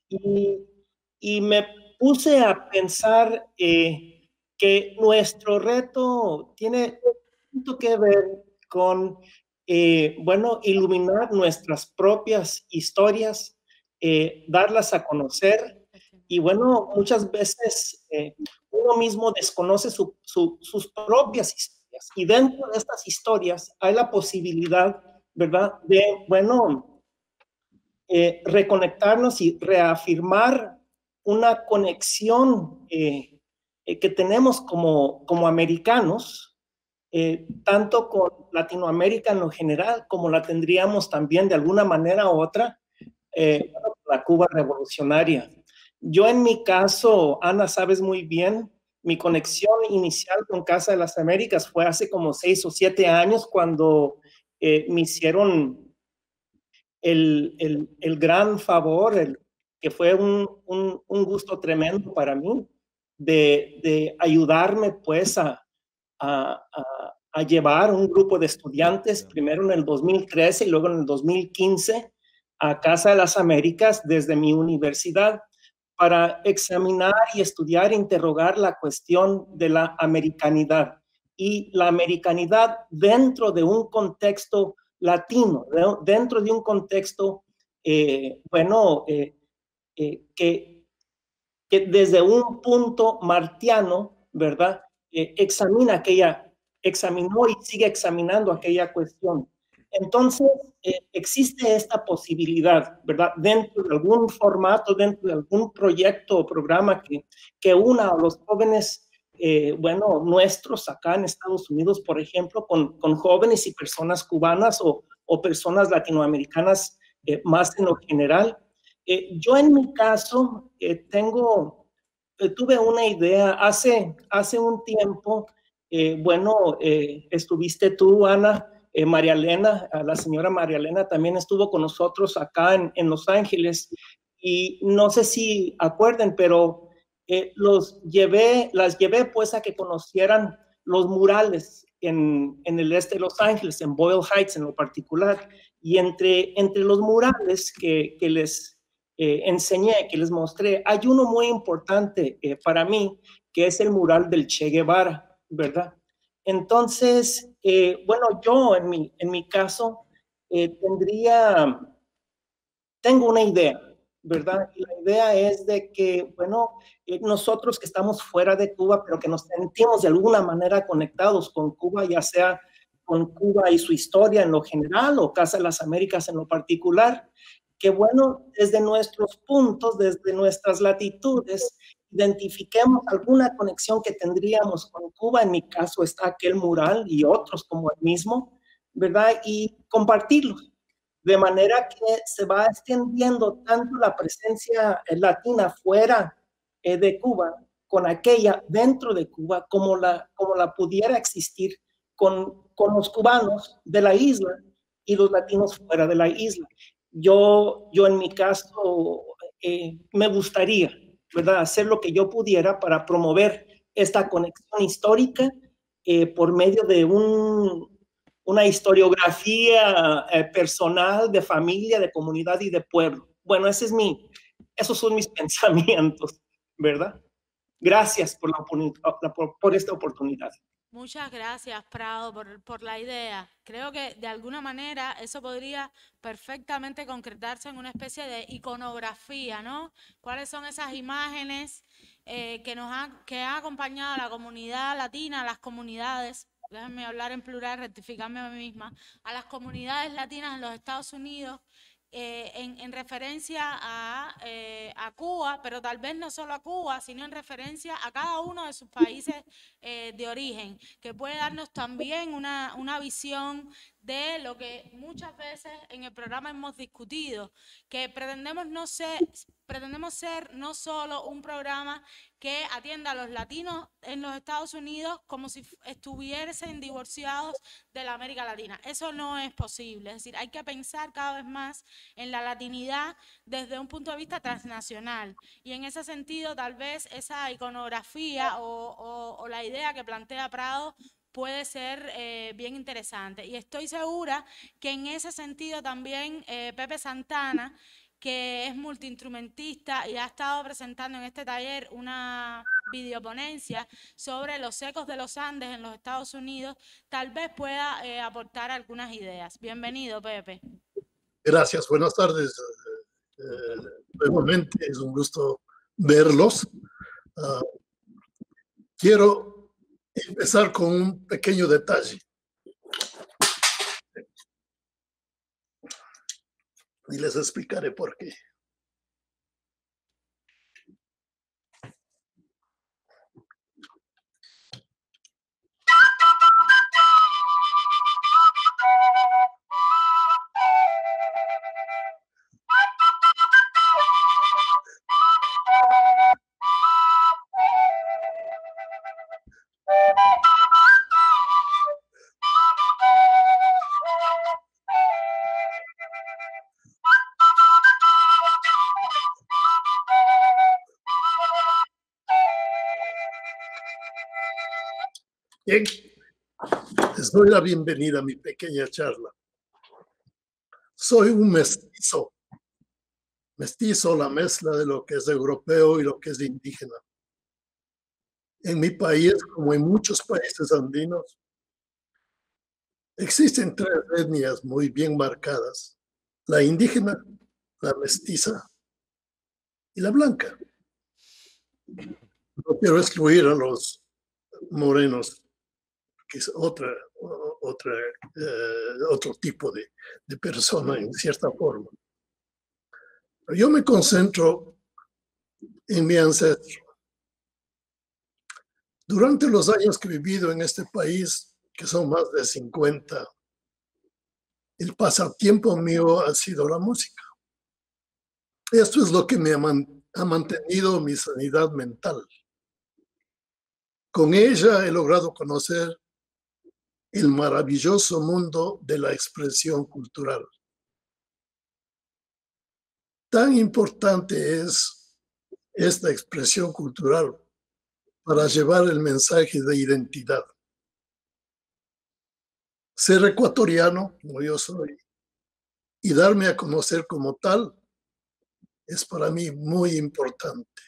[SPEAKER 7] y me puse a pensar que nuestro reto tiene mucho que ver con bueno, iluminar nuestras propias historias, darlas a conocer, y bueno, muchas veces uno mismo desconoce sus propias historias, y dentro de estas historias hay la posibilidad, ¿verdad?, de, bueno, reconectarnos y reafirmar una conexión que tenemos como americanos, tanto con Latinoamérica en lo general, como la tendríamos también de alguna manera u otra, la Cuba revolucionaria. Yo en mi caso, Ana, sabes muy bien, mi conexión inicial con Casa de las Américas fue hace como 6 o 7 años, cuando me hicieron el gran favor, que fue un gusto tremendo para mí, de ayudarme pues a llevar un grupo de estudiantes, primero en el 2013 y luego en el 2015, a Casa de las Américas desde mi universidad, para examinar y estudiar e interrogar la cuestión de la americanidad, y la americanidad dentro de un contexto latino, dentro de un contexto, bueno, que desde un punto martiano, ¿verdad?, examinó y sigue examinando aquella cuestión. Entonces, existe esta posibilidad, ¿verdad?, dentro de algún formato, dentro de algún proyecto o programa que una a los jóvenes, bueno, nuestros acá en Estados Unidos, por ejemplo, con jóvenes y personas cubanas o personas latinoamericanas más en lo general. Yo en mi caso tuve una idea hace un tiempo. Bueno, estuviste tú, Ana, María Elena, la señora María Elena también estuvo con nosotros acá en Los Ángeles, y no sé si acuerden, pero las llevé pues a que conocieran los murales en el este de Los Ángeles, en Boyle Heights en lo particular, y entre los murales que les enseñé, que les mostré, hay uno muy importante para mí, que es el mural del Che Guevara, ¿verdad? Entonces, bueno, yo en mi caso tengo una idea, ¿verdad? Y la idea es de que, bueno, nosotros que estamos fuera de Cuba, pero que nos sentimos de alguna manera conectados con Cuba, ya sea con Cuba y su historia en lo general, o Casa de las Américas en lo particular, que bueno, desde nuestros puntos, desde nuestras latitudes, identifiquemos alguna conexión que tendríamos con Cuba. En mi caso está aquel mural y otros como el mismo, ¿verdad? Y compartirlos, de manera que se va extendiendo tanto la presencia latina fuera de Cuba, con aquella dentro de Cuba, como la pudiera existir con los cubanos de la isla y los latinos fuera de la isla. Yo en mi caso me gustaría, ¿verdad?, hacer lo que yo pudiera para promover esta conexión histórica por medio de una historiografía personal de familia, de comunidad y de pueblo. Bueno, esos son mis pensamientos, ¿verdad? Gracias por esta oportunidad.
[SPEAKER 1] Muchas gracias, Prado, por la idea. Creo que de alguna manera eso podría perfectamente concretarse en una especie de iconografía, ¿no? ¿Cuáles son esas imágenes que han acompañado a la comunidad latina, a las comunidades, déjenme hablar en plural, rectificarme a mí misma, a las comunidades latinas en los Estados Unidos, en referencia a Cuba, pero tal vez no solo a Cuba, sino en referencia a cada uno de sus países de origen, que puede darnos también una visión de lo que muchas veces en el programa hemos discutido, que pretendemos ser no solo un programa que atienda a los latinos en los Estados Unidos como si estuviesen divorciados de la América Latina. Eso no es posible. Es decir, hay que pensar cada vez más en la latinidad desde un punto de vista transnacional. Y en ese sentido, tal vez esa iconografía o la idea que plantea Prado puede ser bien interesante. Y estoy segura que en ese sentido también Pepe Santana, que es multiinstrumentista y ha estado presentando en este taller una videoponencia sobre los ecos de los Andes en los Estados Unidos, tal vez pueda aportar algunas ideas. Bienvenido, Pepe.
[SPEAKER 8] Gracias, buenas tardes. Nuevamente es un gusto verlos. Quiero empezar con un pequeño detalle. Y les explicaré por qué. Bien, les doy la bienvenida a mi pequeña charla. Soy un mestizo, la mezcla de lo que es europeo y lo que es indígena. En mi país, como en muchos países andinos, existen tres etnias muy bien marcadas: la indígena, la mestiza y la blanca. No quiero excluir a los morenos, que es otro tipo de persona en cierta forma. Pero yo me concentro en mi ancestro. Durante los años que he vivido en este país, que son más de 50, el pasatiempo mío ha sido la música. Esto es lo que me ha mantenido mi sanidad mental. Con ella he logrado conocer el maravilloso mundo de la expresión cultural. Tan importante es esta expresión cultural para llevar el mensaje de identidad. Ser ecuatoriano, como yo soy, y darme a conocer como tal, es para mí muy importante.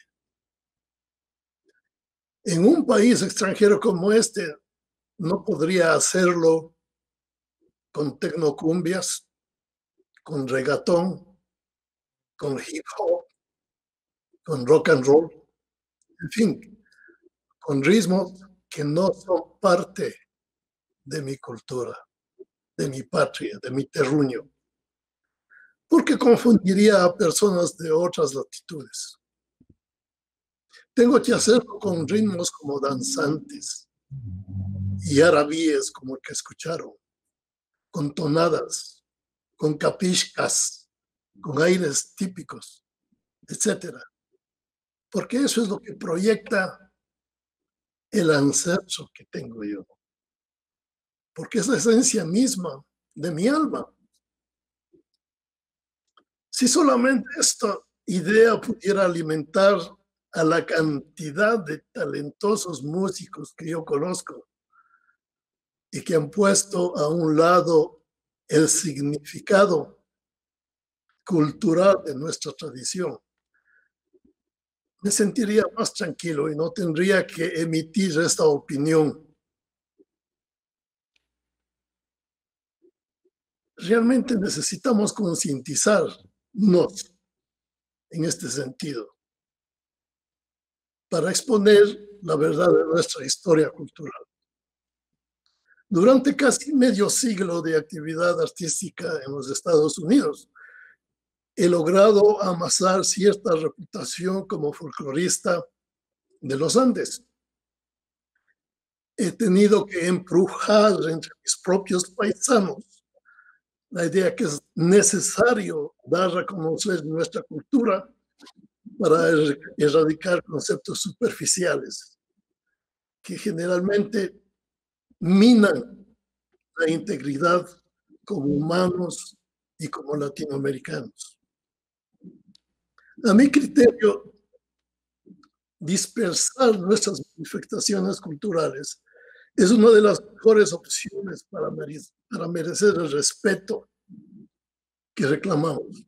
[SPEAKER 8] En un país extranjero como este, no podría hacerlo con tecnocumbias, con reggaetón, con hip hop, con rock and roll, en fin, con ritmos que no son parte de mi cultura, de mi patria, de mi terruño, porque confundiría a personas de otras latitudes. Tengo que hacerlo con ritmos como danzantes y arabíes como el que escucharon, con tonadas, con capiscas, con aires típicos, etc. Porque eso es lo que proyecta el ancestro que tengo yo. Porque es la esencia misma de mi alma. Si solamente esta idea pudiera alimentar a la cantidad de talentosos músicos que yo conozco y que han puesto a un lado el significado cultural de nuestra tradición, me sentiría más tranquilo y no tendría que emitir esta opinión. Realmente necesitamos concientizarnos en este sentido para exponer la verdad de nuestra historia cultural. Durante casi medio siglo de actividad artística en los Estados Unidos, he logrado amasar cierta reputación como folclorista de los Andes. He tenido que empujar entre mis propios paisanos la idea que es necesario dar a conocer nuestra cultura para erradicar conceptos superficiales que generalmente minan la integridad como humanos y como latinoamericanos. A mi criterio, dispersar nuestras manifestaciones culturales es una de las mejores opciones para merecer el respeto que reclamamos.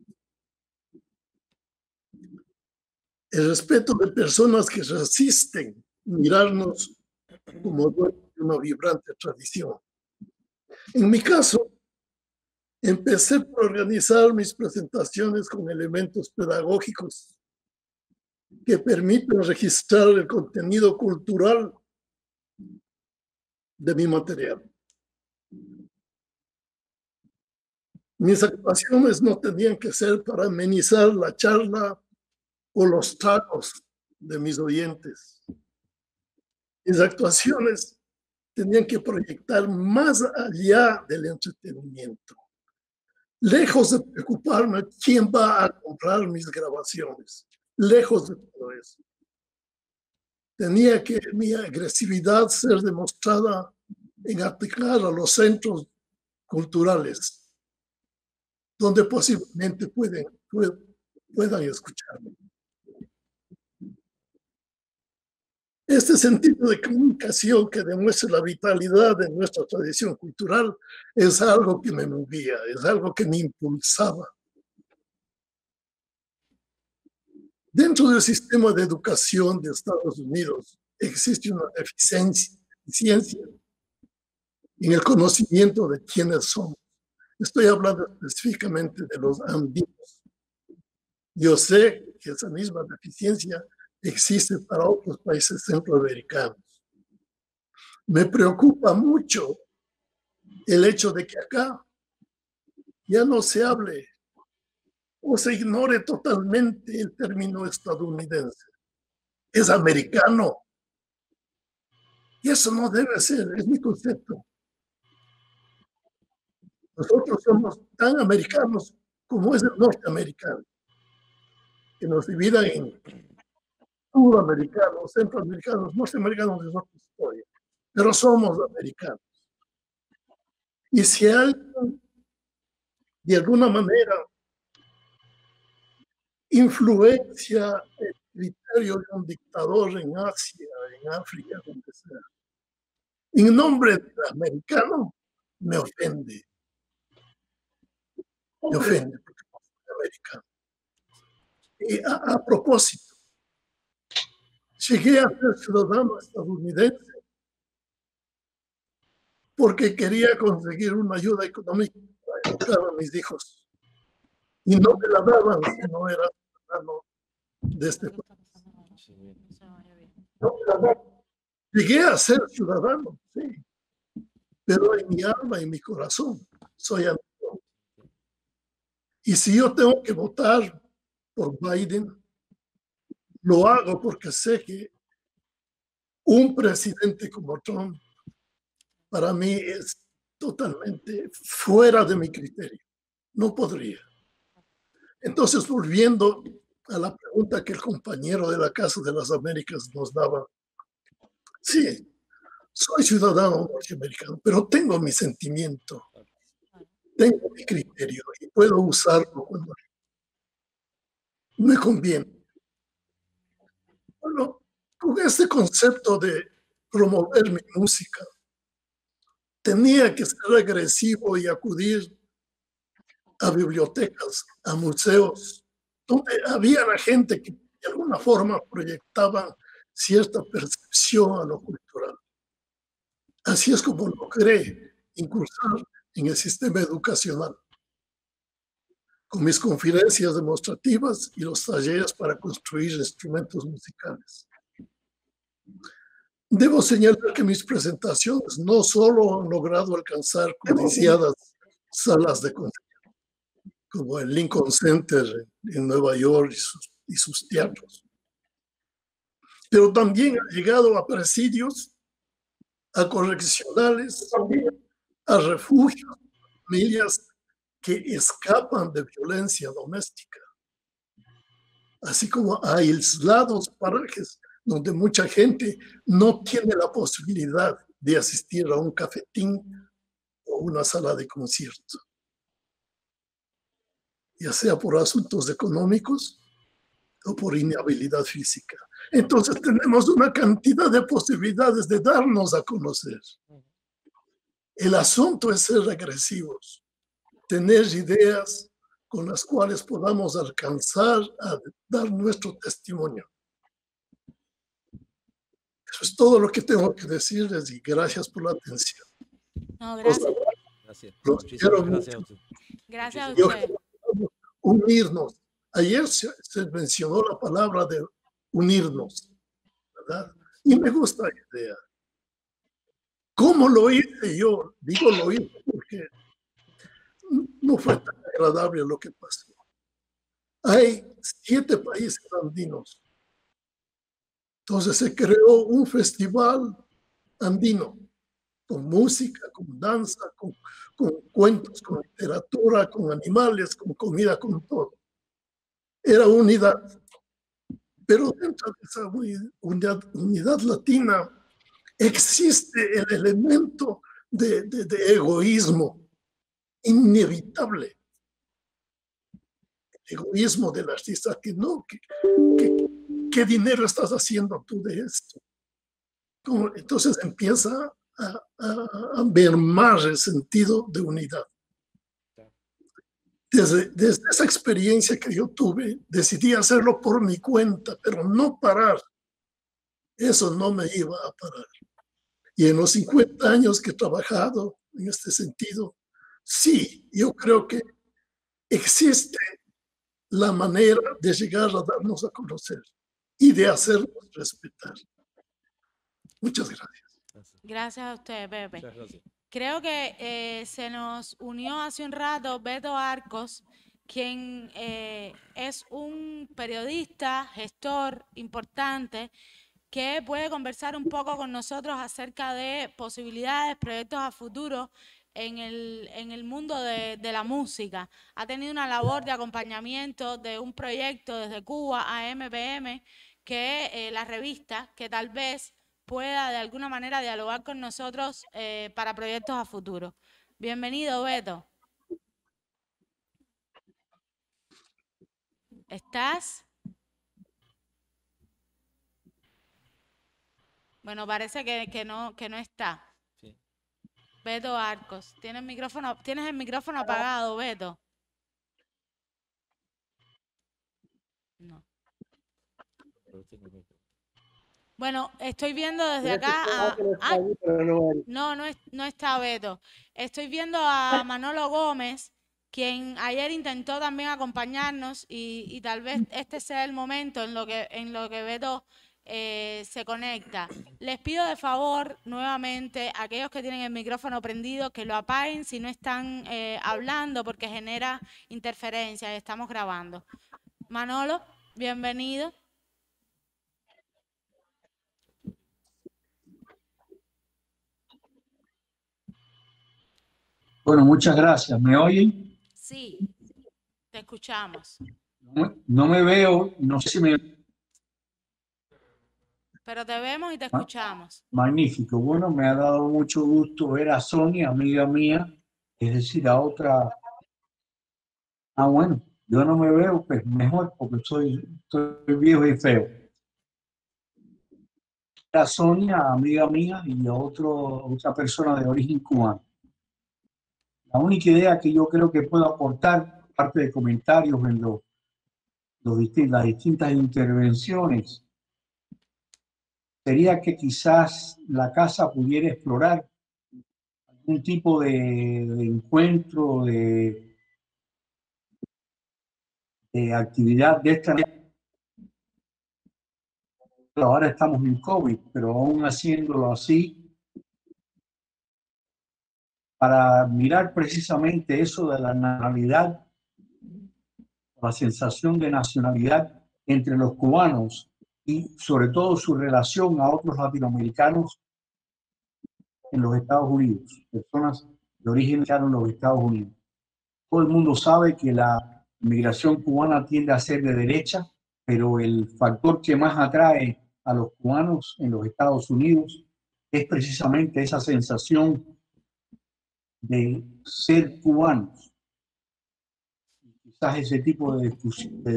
[SPEAKER 8] El respeto de personas que resisten mirarnos como una vibrante tradición. En mi caso, empecé por organizar mis presentaciones con elementos pedagógicos que permiten registrar el contenido cultural de mi material. Mis actuaciones no tenían que ser para amenizar la charla o los tragos de mis oyentes. Mis actuaciones tenían que proyectar más allá del entretenimiento. Lejos de preocuparme quién va a comprar mis grabaciones, lejos de todo eso. Tenía que mi agresividad ser demostrada en atacar a los centros culturales, donde posiblemente puedan escucharme. Este sentido de comunicación que demuestra la vitalidad de nuestra tradición cultural es algo que me movía, es algo que me impulsaba. Dentro del sistema de educación de Estados Unidos existe una deficiencia en el conocimiento de quiénes somos. Estoy hablando específicamente de los andinos. Yo sé que esa misma deficiencia existe para otros países centroamericanos. Me preocupa mucho el hecho de que acá ya no se hable o se ignore totalmente el término estadounidense. Es americano. Y eso no debe ser, es mi concepto. Nosotros somos tan americanos como es el norteamericano, que nos dividen en sudamericanos, centroamericanos, norteamericanos es otra historia, pero somos americanos. Y si alguien de alguna manera influencia el criterio de un dictador en Asia, en África, donde sea, en nombre del americano, me ofende. Me ofende porque soy americano. Y a propósito, llegué a ser ciudadano estadounidense porque quería conseguir una ayuda económica para educar a mis hijos. Y no me la daban si no era ciudadano de este país. No me la daban. Llegué a ser ciudadano, sí, pero en mi alma y en mi corazón soy americano. Y si yo tengo que votar por Biden, lo hago porque sé que un presidente como Trump para mí es totalmente fuera de mi criterio. No podría. Entonces, volviendo a la pregunta que el compañero de la Casa de las Américas nos daba, sí, soy ciudadano norteamericano, pero tengo mi sentimiento, tengo mi criterio y puedo usarlo cuando me conviene. Bueno, con este concepto de promover mi música, tenía que ser agresivo y acudir a bibliotecas, a museos, donde había la gente que de alguna forma proyectaba cierta percepción a lo cultural. Así es como logré incursar en el sistema educacional, con mis conferencias demostrativas y los talleres para construir instrumentos musicales. Debo señalar que mis presentaciones no solo han logrado alcanzar codiciadas salas de concierto, como el Lincoln Center en Nueva York y sus teatros, pero también han llegado a presidios, a correccionales, a refugios, familias que escapan de violencia doméstica, así como a aislados parajes donde mucha gente no tiene la posibilidad de asistir a un cafetín o una sala de concierto, ya sea por asuntos económicos o por inhabilidad física. Entonces tenemos una cantidad de posibilidades de darnos a conocer. El asunto es ser agresivos, tener ideas con las cuales podamos alcanzar a dar nuestro testimonio. Eso es todo lo que tengo que decirles y gracias por la atención.
[SPEAKER 1] No, gracias.
[SPEAKER 2] Gracias.
[SPEAKER 8] Los
[SPEAKER 2] Muchísimas
[SPEAKER 8] quiero
[SPEAKER 2] gracias a
[SPEAKER 8] mucho.
[SPEAKER 2] usted.
[SPEAKER 1] Gracias a
[SPEAKER 8] Y
[SPEAKER 1] usted.
[SPEAKER 8] ojalá unirnos. Ayer se mencionó la palabra de unirnos, ¿verdad? Y me gusta la idea. ¿Cómo lo hice yo? Digo lo hice porque no fue tan agradable lo que pasó. Hay 7 países andinos. Entonces se creó un festival andino, con música, con danza, con cuentos, con literatura, con animales, con comida, con todo. Era unidad. Pero dentro de esa unidad latina existe el elemento de egoísmo inevitable. El egoísmo del artista que no, ¿qué dinero estás haciendo tú de esto? Entonces empieza a mermar el sentido de unidad. Desde esa experiencia que yo tuve, decidí hacerlo por mi cuenta, pero no parar. Eso no me iba a parar. Y en los 50 años que he trabajado en este sentido, sí, yo creo que existe la manera de llegar a darnos a conocer y de hacernos respetar. Muchas gracias.
[SPEAKER 1] Gracias a usted, Pepe.
[SPEAKER 2] Muchas gracias.
[SPEAKER 1] Creo que se nos unió hace un rato Beto Arcos, quien es un periodista, gestor importante, que puede conversar un poco con nosotros acerca de posibilidades, proyectos a futuro en el mundo de la música. Ha tenido una labor de acompañamiento de un proyecto desde Cuba a MPM, que la revista, que tal vez pueda de alguna manera dialogar con nosotros para proyectos a futuro. Bienvenido, Beto. ¿Estás? Bueno, parece que no está.
[SPEAKER 2] Sí.
[SPEAKER 1] Beto Arcos, tienes el micrófono apagado, Beto. No. Bueno, estoy viendo desde acá no está Beto. Estoy viendo a Manolo Gómez, quien ayer intentó también acompañarnos y tal vez este sea el momento en lo que Beto se conecta. Les pido de favor nuevamente a aquellos que tienen el micrófono prendido que lo apaguen si no están hablando porque genera interferencia y estamos grabando. Manolo, bienvenido.
[SPEAKER 9] Bueno, muchas gracias. ¿Me oyen?
[SPEAKER 1] Sí, te escuchamos.
[SPEAKER 9] No me veo, no sé si me...
[SPEAKER 1] Pero te vemos y te escuchamos.
[SPEAKER 9] Magnífico. Bueno, me ha dado mucho gusto ver a Sonia, amiga mía, es decir, a otra... Ah, bueno, yo no me veo, pues mejor, porque estoy viejo y feo. a Sonia, amiga mía, y a otra persona de origen cubano. La única idea que yo creo que puedo aportar, parte de comentarios en las distintas intervenciones, sería que quizás la casa pudiera explorar algún tipo de encuentro, de actividad de esta. Ahora estamos en COVID, pero aún haciéndolo así, para mirar precisamente eso de la nacionalidad, la sensación de nacionalidad entre los cubanos y sobre todo su relación a otros latinoamericanos en los Estados Unidos, personas de origen mexicano en los Estados Unidos. Todo el mundo sabe que la migración cubana tiende a ser de derecha, pero el factor que más atrae a los cubanos en los Estados Unidos es precisamente esa sensación de ser cubanos. Quizás ese tipo de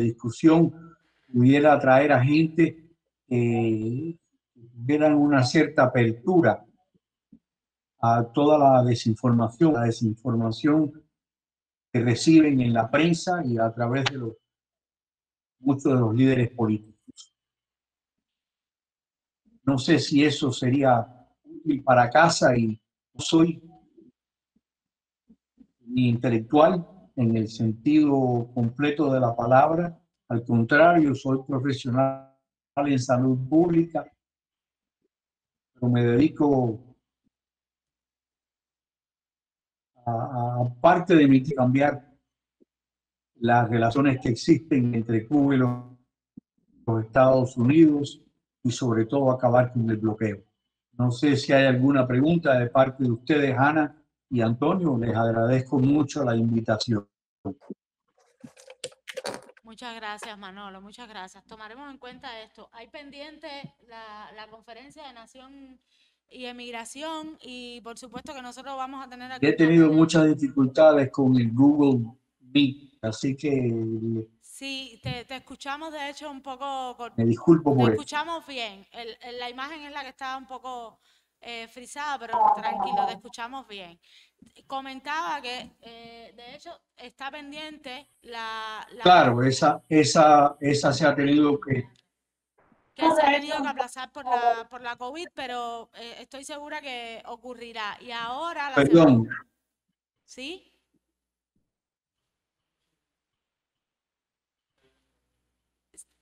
[SPEAKER 9] discusión pudiera atraer a gente que tuvieran una cierta apertura a toda la desinformación que reciben en la prensa y a través de muchos de los líderes políticos. No sé si eso sería útil para casa, y no soy ni intelectual en el sentido completo de la palabra. Al contrario, soy profesional en salud pública, pero me dedico a parte de mí cambiar las relaciones que existen entre Cuba y los Estados Unidos y sobre todo acabar con el bloqueo. No sé si hay alguna pregunta de parte de ustedes, Ana y Antonio. Les agradezco mucho la invitación.
[SPEAKER 1] Muchas gracias, Manolo, muchas gracias. Tomaremos en cuenta esto. Hay pendiente la conferencia de Nación y Emigración, y por supuesto que nosotros vamos a tener aquí.
[SPEAKER 9] He tenido muchas dificultades con el Google Meet, así que...
[SPEAKER 1] Sí, te escuchamos de hecho un poco...
[SPEAKER 9] Me disculpo por eso.
[SPEAKER 1] Te escuchamos bien. La imagen es la que estaba un poco frisada, pero tranquilo, te escuchamos bien. Comentaba que de hecho está pendiente la...
[SPEAKER 9] Claro, esa se ha tenido que...
[SPEAKER 1] que se ha tenido que aplazar por la COVID, pero estoy segura que ocurrirá. Y ahora...
[SPEAKER 9] Perdón.
[SPEAKER 1] ¿Sí?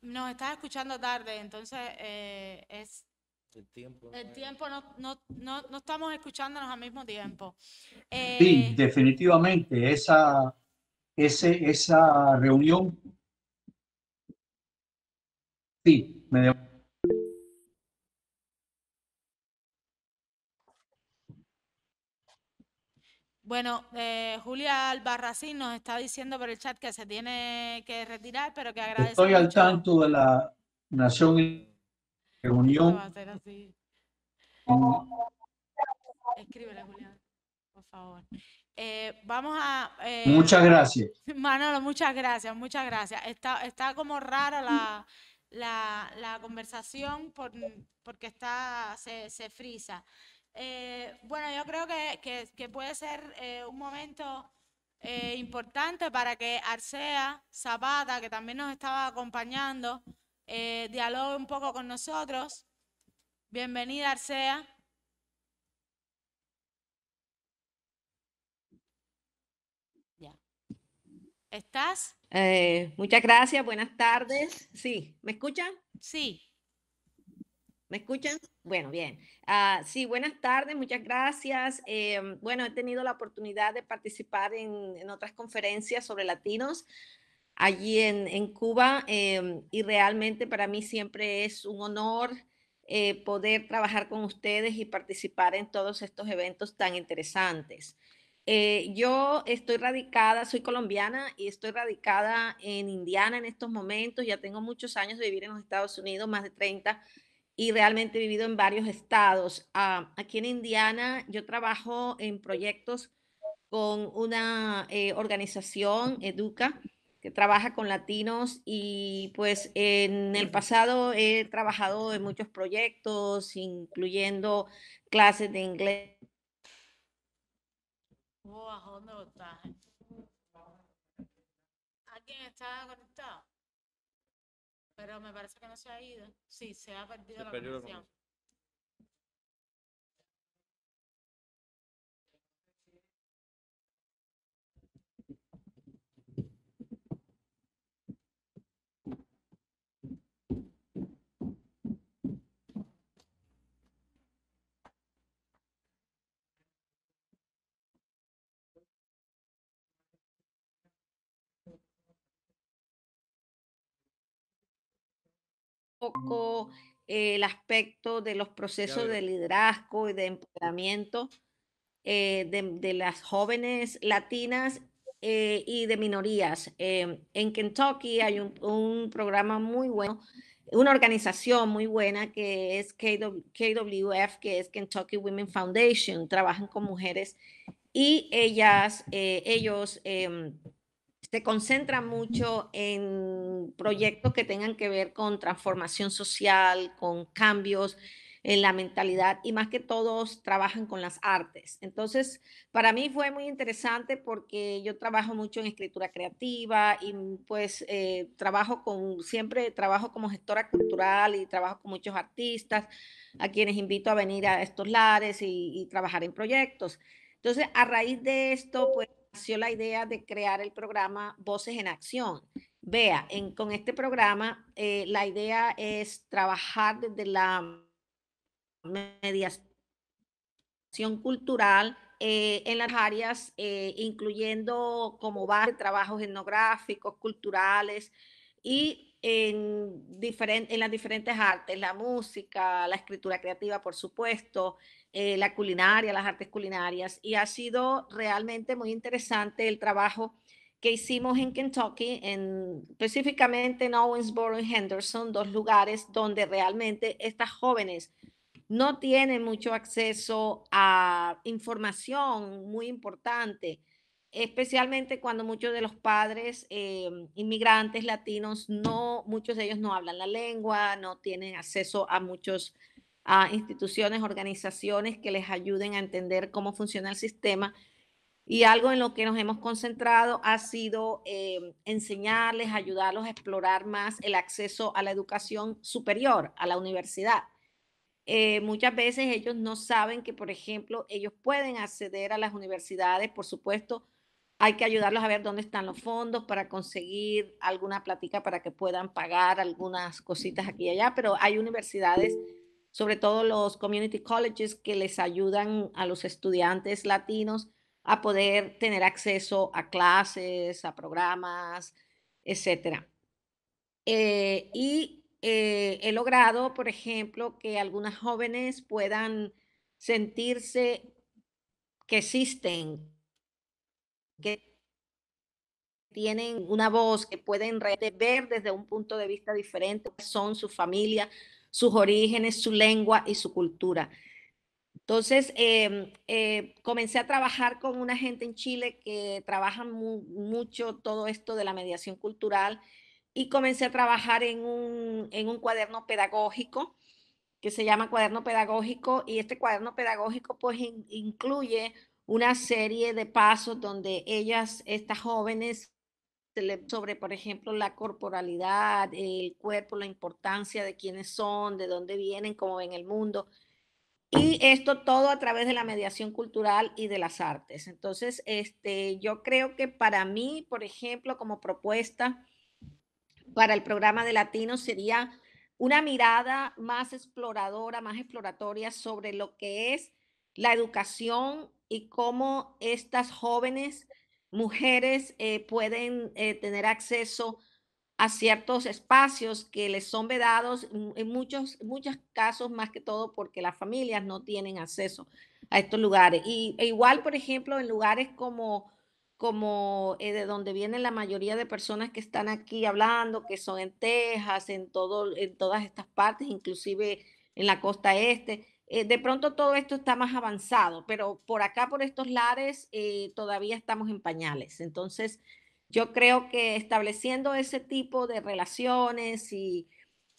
[SPEAKER 1] Nos estás escuchando tarde, entonces es... El tiempo no estamos escuchándonos al mismo tiempo.
[SPEAKER 9] Sí, definitivamente, esa reunión, sí,
[SPEAKER 1] Bueno, Julia Albarracín nos está diciendo por el chat que se tiene que retirar, pero que agradece
[SPEAKER 9] Estoy
[SPEAKER 1] mucho.
[SPEAKER 9] al tanto de la Nación y Reunión.
[SPEAKER 1] Va a ser así. Escríbele, Julián, por favor. Vamos a...
[SPEAKER 9] Muchas gracias.
[SPEAKER 1] Manolo, muchas gracias, muchas gracias. Está como rara la conversación porque se frisa. Bueno, yo creo que puede ser un momento importante para que Arcea Zapata, que también nos estaba acompañando, dialogue un poco con nosotros. Bienvenida, Arcea. ¿Estás?
[SPEAKER 10] Muchas gracias, buenas tardes. Sí, ¿me escuchan?
[SPEAKER 1] Sí.
[SPEAKER 10] ¿Me escuchan? Bueno, bien. Sí, buenas tardes, muchas gracias. Bueno, he tenido la oportunidad de participar en otras conferencias sobre latinos allí en Cuba, y realmente para mí siempre es un honor poder trabajar con ustedes y participar en todos estos eventos tan interesantes. Yo estoy radicada, soy colombiana y estoy radicada en Indiana en estos momentos. Ya tengo muchos años de vivir en los Estados Unidos, más de 30, y realmente he vivido en varios estados. Aquí en Indiana yo trabajo en proyectos con una organización, Educa, que que trabaja con latinos y pues en el pasado he trabajado en muchos proyectos, incluyendo clases de inglés.
[SPEAKER 1] ¿Dónde está? ¿Alguien está conectado? Pero me parece que no se ha ido. Sí, se ha perdido la conexión.
[SPEAKER 10] Poco el aspecto de los procesos de liderazgo y de empoderamiento de las jóvenes latinas y de minorías. En Kentucky hay un programa muy bueno, una organización muy buena que es KWF, que es Kentucky Women Foundation. Trabajan con mujeres y ellos se concentran mucho en proyectos que tengan que ver con transformación social, con cambios en la mentalidad y más que todos trabajan con las artes. Entonces, para mí fue muy porque yo trabajo mucho en escritura creativa y pues siempre trabajo como gestora cultural y trabajo con muchos artistas a quienes invito a venir a estos lares y trabajar en proyectos. Entonces, a raíz de esto, pues nació la idea de crear el programa Voces en Acción. Vea, con este programa la idea es trabajar desde la mediación cultural en las áreas, incluyendo como base trabajos etnográficos, culturales y en las diferentes artes, la música, la escritura creativa, por supuesto, la culinaria, las artes culinarias. Y ha sido realmente muy interesante el trabajo que hicimos en Kentucky, específicamente en Owensboro y Henderson, dos lugares donde realmente estas jóvenes no tienen mucho acceso a información muy importante, especialmente cuando muchos de los padres inmigrantes latinos, muchos de ellos no hablan la lengua, no tienen acceso a muchas instituciones, organizaciones que les ayuden a entender cómo funciona el sistema. Y algo en lo que nos hemos concentrado ha sido enseñarles, ayudarlos a explorar más el acceso a la educación superior, a la universidad. Muchas veces ellos no saben que, por ejemplo, ellos pueden acceder a las universidades. Por supuesto, hay que ayudarlos a ver dónde están los fondos para conseguir alguna plática para que puedan pagar algunas cositas aquí y allá, pero hay universidades, sobre todo los community colleges, que les ayudan a los estudiantes latinos a poder tener acceso a clases, a programas, etcétera. He logrado, por ejemplo, que algunas jóvenes puedan sentirse que existen, que tienen una voz, que pueden ver desde un punto de vista diferente son su familia, sus orígenes, su lengua y su cultura. Entonces, comencé a trabajar con una gente en Chile que trabaja mucho todo esto de la mediación cultural y comencé a trabajar en un cuaderno pedagógico que se llama Cuaderno Pedagógico, y este cuaderno pedagógico pues incluye una serie de pasos donde estas jóvenes, sobre, por ejemplo, la corporalidad, el cuerpo, la importancia de quiénes son, de dónde vienen, cómo ven el mundo. Y esto todo a través de la mediación cultural y de las artes. Entonces, yo creo que para mí, por ejemplo, como propuesta para el programa de Latinos sería una mirada más exploradora, más exploratoria sobre lo que es la educación y cómo estas jóvenes mujeres pueden tener acceso a ciertos espacios que les son vedados en muchos casos, más que todo porque las familias no tienen acceso a estos lugares. Igual, por ejemplo, en lugares como de donde vienen la mayoría de personas que están aquí hablando, que son en Texas, en todas estas partes, inclusive en la costa este. De pronto todo esto está más avanzado, pero por acá, por estos lares, todavía estamos en pañales. Entonces, Yo creo que estableciendo ese tipo de relaciones y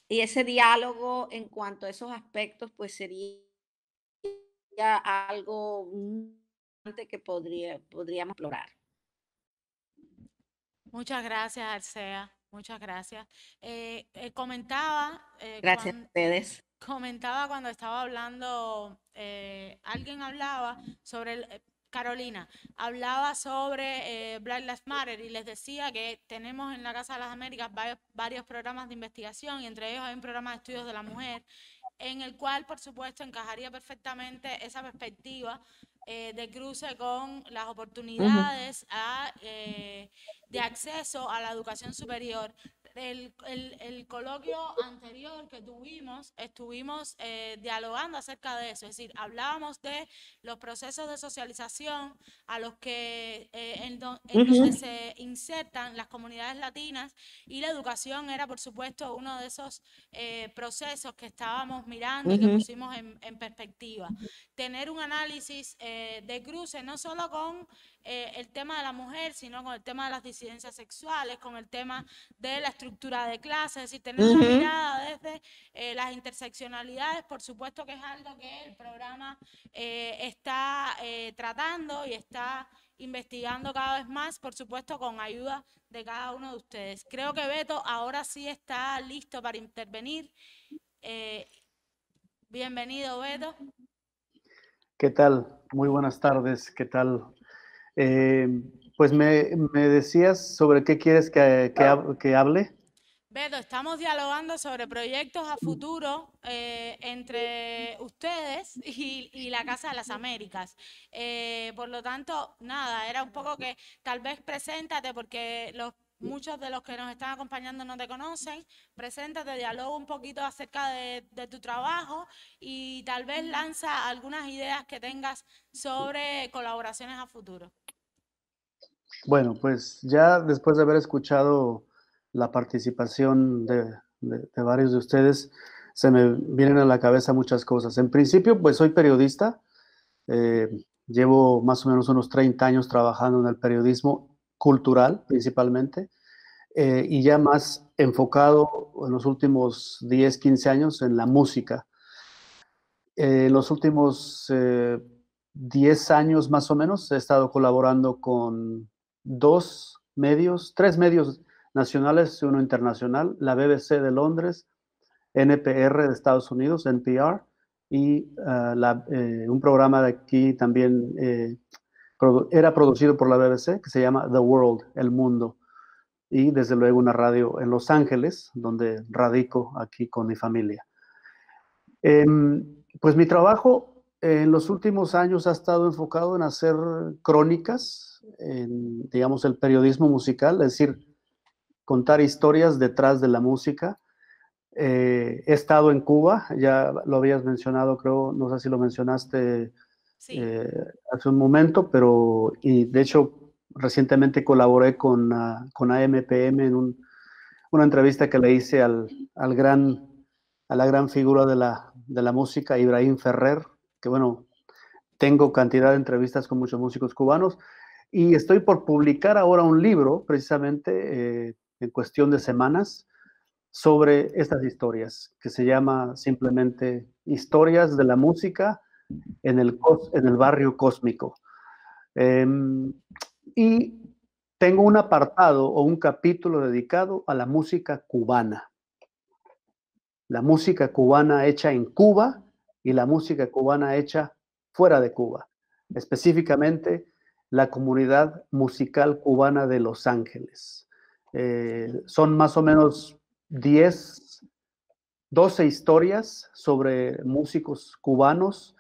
[SPEAKER 10] ese diálogo en cuanto a esos aspectos, pues sería algo que podríamos explorar.
[SPEAKER 1] Muchas gracias, Arcea. Muchas gracias. Comentaba,
[SPEAKER 10] Gracias a ustedes.
[SPEAKER 1] Comentaba cuando estaba hablando, alguien hablaba sobre, Carolina, hablaba sobre Black Lives Matter y les decía que tenemos en la Casa de las Américas varios programas de investigación y entre ellos hay un programa de estudios de la mujer en el cual, por supuesto, encajaría perfectamente esa perspectiva de cruce con las oportunidades de acceso a la educación superior. El coloquio anterior que tuvimos, estuvimos dialogando acerca de eso, es decir, hablábamos de los procesos de socialización a los que en donde se insertan las comunidades latinas, y la educación era, por supuesto, uno de esos procesos que estábamos mirando y que pusimos en perspectiva. Tener un análisis de cruce, no solo con el tema de la mujer, sino con el tema de las disidencias sexuales, con el tema de la estructura de clases, es decir, tener una mirada desde las interseccionalidades, por supuesto que es algo que el programa está tratando y está investigando cada vez más, por supuesto con ayuda de cada uno de ustedes. Creo que Beto ahora sí está listo para intervenir. Bienvenido, Beto.
[SPEAKER 11] ¿Qué tal? Muy buenas tardes. ¿Qué tal? Pues me decías sobre qué quieres que hable.
[SPEAKER 1] Beto, estamos dialogando sobre proyectos a futuro entre ustedes y la Casa de las Américas. Por lo tanto, nada, era un poco que tal vez preséntate porque muchos de los que nos están acompañando no te conocen. Preséntate, dialoga un poquito acerca de tu trabajo y tal vez lanza algunas ideas que tengas sobre colaboraciones a futuro.
[SPEAKER 11] Bueno, pues ya después de haber escuchado la participación de varios de ustedes, se me vienen a la cabeza muchas cosas. En principio, pues soy periodista. Llevo más o menos unos 30 años trabajando en el periodismo cultural, principalmente, y ya más enfocado en los últimos 10, 15 años en la música. En los últimos 10 años más o menos he estado colaborando con tres medios nacionales y uno internacional, la BBC de Londres, NPR de Estados Unidos, NPR, y un programa de aquí también era producido por la BBC que se llama The World, El Mundo, y desde luego una radio en Los Ángeles, donde radico aquí con mi familia. Pues mi trabajo en los últimos años ha estado enfocado en hacer crónicas, en, digamos, el periodismo musical, es decir, contar historias detrás de la música. He estado en Cuba, ya lo habías mencionado, creo, no sé si lo mencionaste sí. Hace un momento, pero, y de hecho, recientemente colaboré con AMPM en una entrevista que le hice a la gran figura de la música, Ibrahim Ferrer, que bueno, tengo cantidad de entrevistas con muchos músicos cubanos, y estoy por publicar ahora un libro, precisamente en cuestión de semanas, sobre estas historias, que se llama simplemente Historias de la Música en el Barrio Cósmico. Y tengo un apartado o un capítulo dedicado a la música cubana. La música cubana hecha en Cuba y la música cubana hecha fuera de Cuba. Específicamente, la comunidad musical cubana de Los Ángeles. Son más o menos 12 historias sobre músicos cubanos.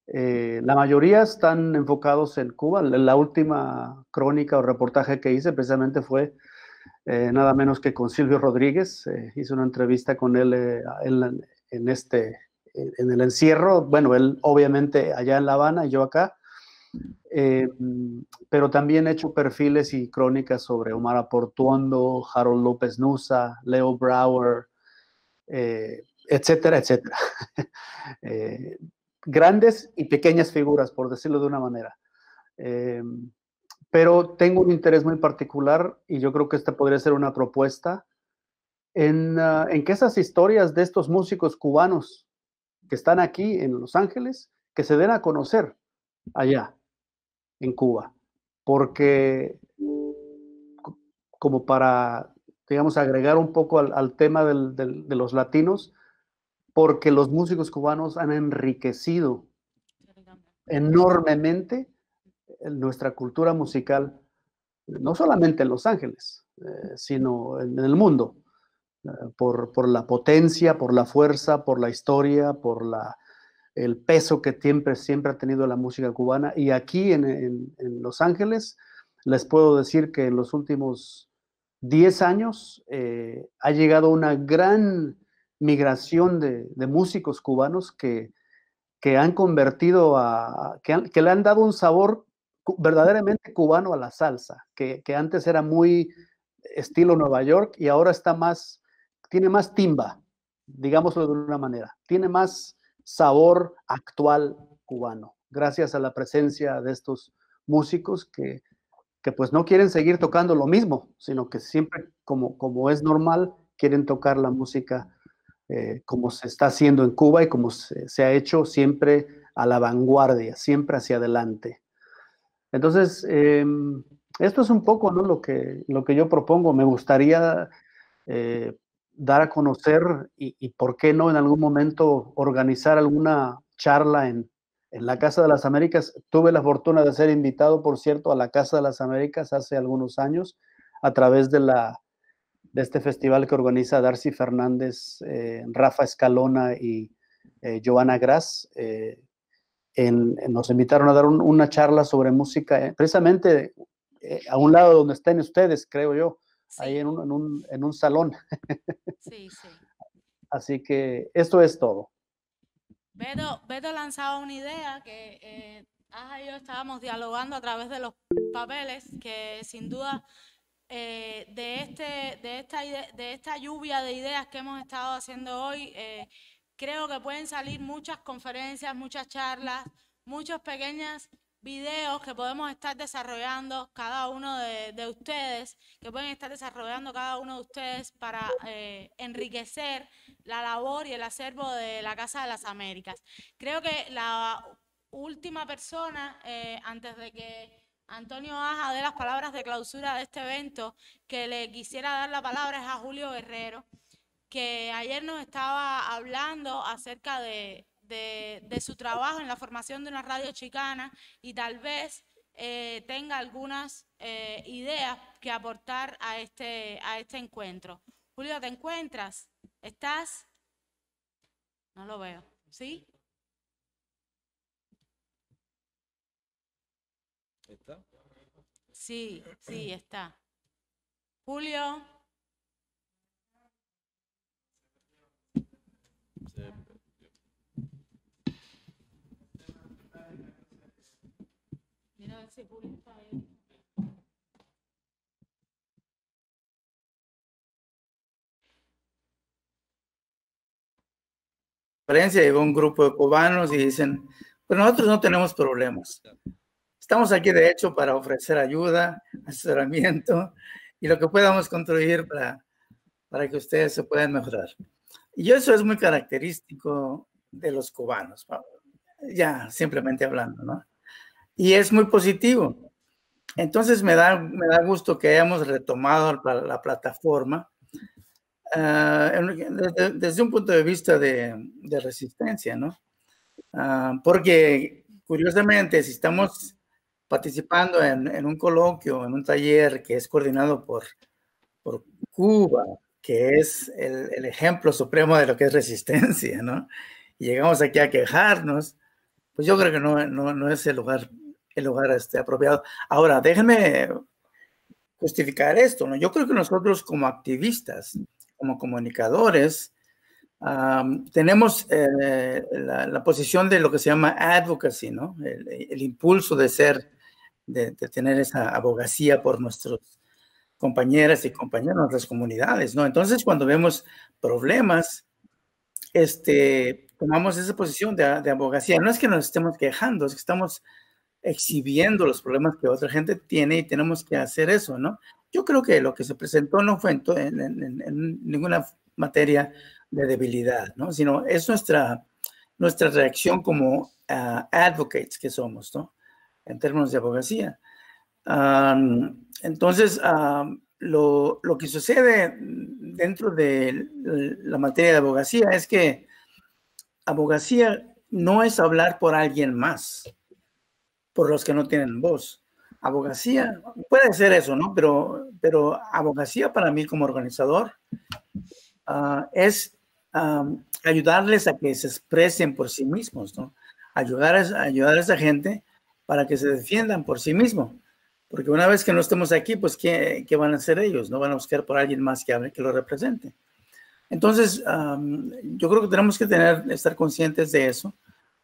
[SPEAKER 11] La mayoría están enfocados en Cuba. La última crónica o reportaje que hice precisamente fue nada menos que con Silvio Rodríguez. Hice una entrevista con él en el encierro. Bueno, él obviamente allá en La Habana y yo acá. Pero también he hecho perfiles y crónicas sobre Omar Aportuondo, Harold López Nussa, Leo Brouwer, etcétera, etcétera. Grandes y pequeñas figuras, por decirlo de una manera. pero tengo un interés muy particular y yo creo que esta podría ser una propuesta en que esas historias de estos músicos cubanos que están aquí en Los Ángeles, que se den a conocer allá en Cuba, porque como para, digamos, agregar un poco al tema de los latinos, porque los músicos cubanos han enriquecido enormemente nuestra cultura musical, no solamente en Los Ángeles, sino en el mundo, por la potencia, por la fuerza, por la historia, por el peso que siempre ha tenido la música cubana. Y aquí en Los Ángeles, les puedo decir que en los últimos 10 años ha llegado una gran migración de músicos cubanos que han convertido que le han dado un sabor verdaderamente cubano a la salsa, que antes era muy estilo Nueva York y ahora tiene más timba, digámoslo de una manera, tiene más sabor actual cubano, gracias a la presencia de estos músicos que pues no quieren seguir tocando lo mismo, sino que siempre, como es normal, quieren tocar la música como se está haciendo en Cuba y como se ha hecho siempre a la vanguardia, siempre hacia adelante. Entonces, esto es un poco, ¿no?, lo que yo propongo. Me gustaría dar a conocer y por qué no en algún momento organizar alguna charla en la Casa de las Américas. Tuve la fortuna de ser invitado, por cierto, a la Casa de las Américas hace algunos años a través de este festival que organiza Darcy Fernández, Rafa Escalona y Joana Gras. Nos invitaron a dar una charla sobre música, precisamente a un lado donde estén ustedes, creo yo, sí, ahí en un salón.
[SPEAKER 1] Sí, sí.
[SPEAKER 11] Así que esto es todo.
[SPEAKER 1] Beto lanzaba una idea que Aja y yo estábamos dialogando a través de los papeles, que sin duda de esta lluvia de ideas que hemos estado haciendo hoy, creo que pueden salir muchas conferencias, muchas charlas, muchos pequeños videos que podemos estar desarrollando cada uno de ustedes, que pueden estar desarrollando cada uno de ustedes para enriquecer la labor y el acervo de la Casa de las Américas. Creo que la última persona, antes de que Antonio Aja dé las palabras de clausura de este evento, que le quisiera dar la palabra es a Julio Guerrero, que ayer nos estaba hablando acerca de su trabajo en la formación de una radio chicana y tal vez tenga algunas ideas que aportar a este encuentro. Julio, ¿te encuentras? ¿Estás? No lo veo. ¿Sí?
[SPEAKER 2] ¿Está?
[SPEAKER 1] Sí, sí, está. Julio. Mira a ver si Julio está ahí.
[SPEAKER 12] Llegó un grupo de cubanos y dicen, pues nosotros no tenemos problemas. Estamos aquí de hecho para ofrecer ayuda, asesoramiento y lo que podamos construir para que ustedes se puedan mejorar. Y eso es muy característico de los cubanos, ya simplemente hablando, ¿no? Y es muy positivo. Entonces me da gusto que hayamos retomado la plataforma desde un punto de vista de resistencia, ¿no? Porque curiosamente, si estamos participando en un coloquio, en un taller que es coordinado por Cuba, que es el ejemplo supremo de lo que es resistencia, ¿no? Y llegamos aquí a quejarnos, pues yo creo que no es el lugar apropiado. Ahora, déjenme justificar esto, ¿no? Yo creo que nosotros como activistas, como comunicadores, tenemos la posición de lo que se llama advocacy, ¿no? El impulso de tener esa abogacía por nuestros compañeras y compañeros, nuestras comunidades, ¿no? Entonces, cuando vemos problemas, tomamos esa posición de abogacía. No es que nos estemos quejando, es que estamos exhibiendo los problemas que otra gente tiene y tenemos que hacer eso, ¿no? Yo creo que lo que se presentó no fue en ninguna materia de debilidad, ¿no? Sino es nuestra reacción como advocates que somos, ¿no? En términos de abogacía. Entonces, lo que sucede dentro de la materia de abogacía es que abogacía no es hablar por alguien más, por los que no tienen voz. Abogacía puede ser eso, ¿no? Pero abogacía para mí como organizador es ayudarles a que se expresen por sí mismos, ¿no? Ayudar a esa gente para que se defiendan por sí mismos. Porque una vez que no estemos aquí, pues, ¿qué van a hacer ellos? No van a buscar por alguien más que hable, que lo represente. Entonces, yo creo que tenemos que estar conscientes de eso,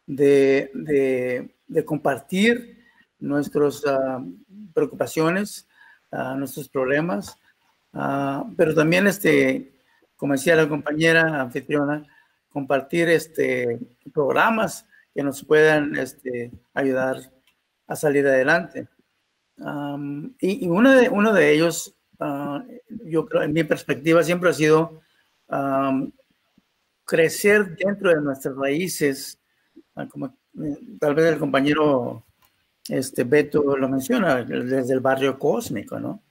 [SPEAKER 12] de compartir nuestras preocupaciones, nuestros problemas, pero también, como decía la compañera anfitriona, compartir programas que nos puedan ayudar a salir adelante. Y uno de ellos, yo creo, en mi perspectiva, siempre ha sido crecer dentro de nuestras raíces, como tal vez el compañero Beto lo menciona, desde el barrio cósmico, ¿no?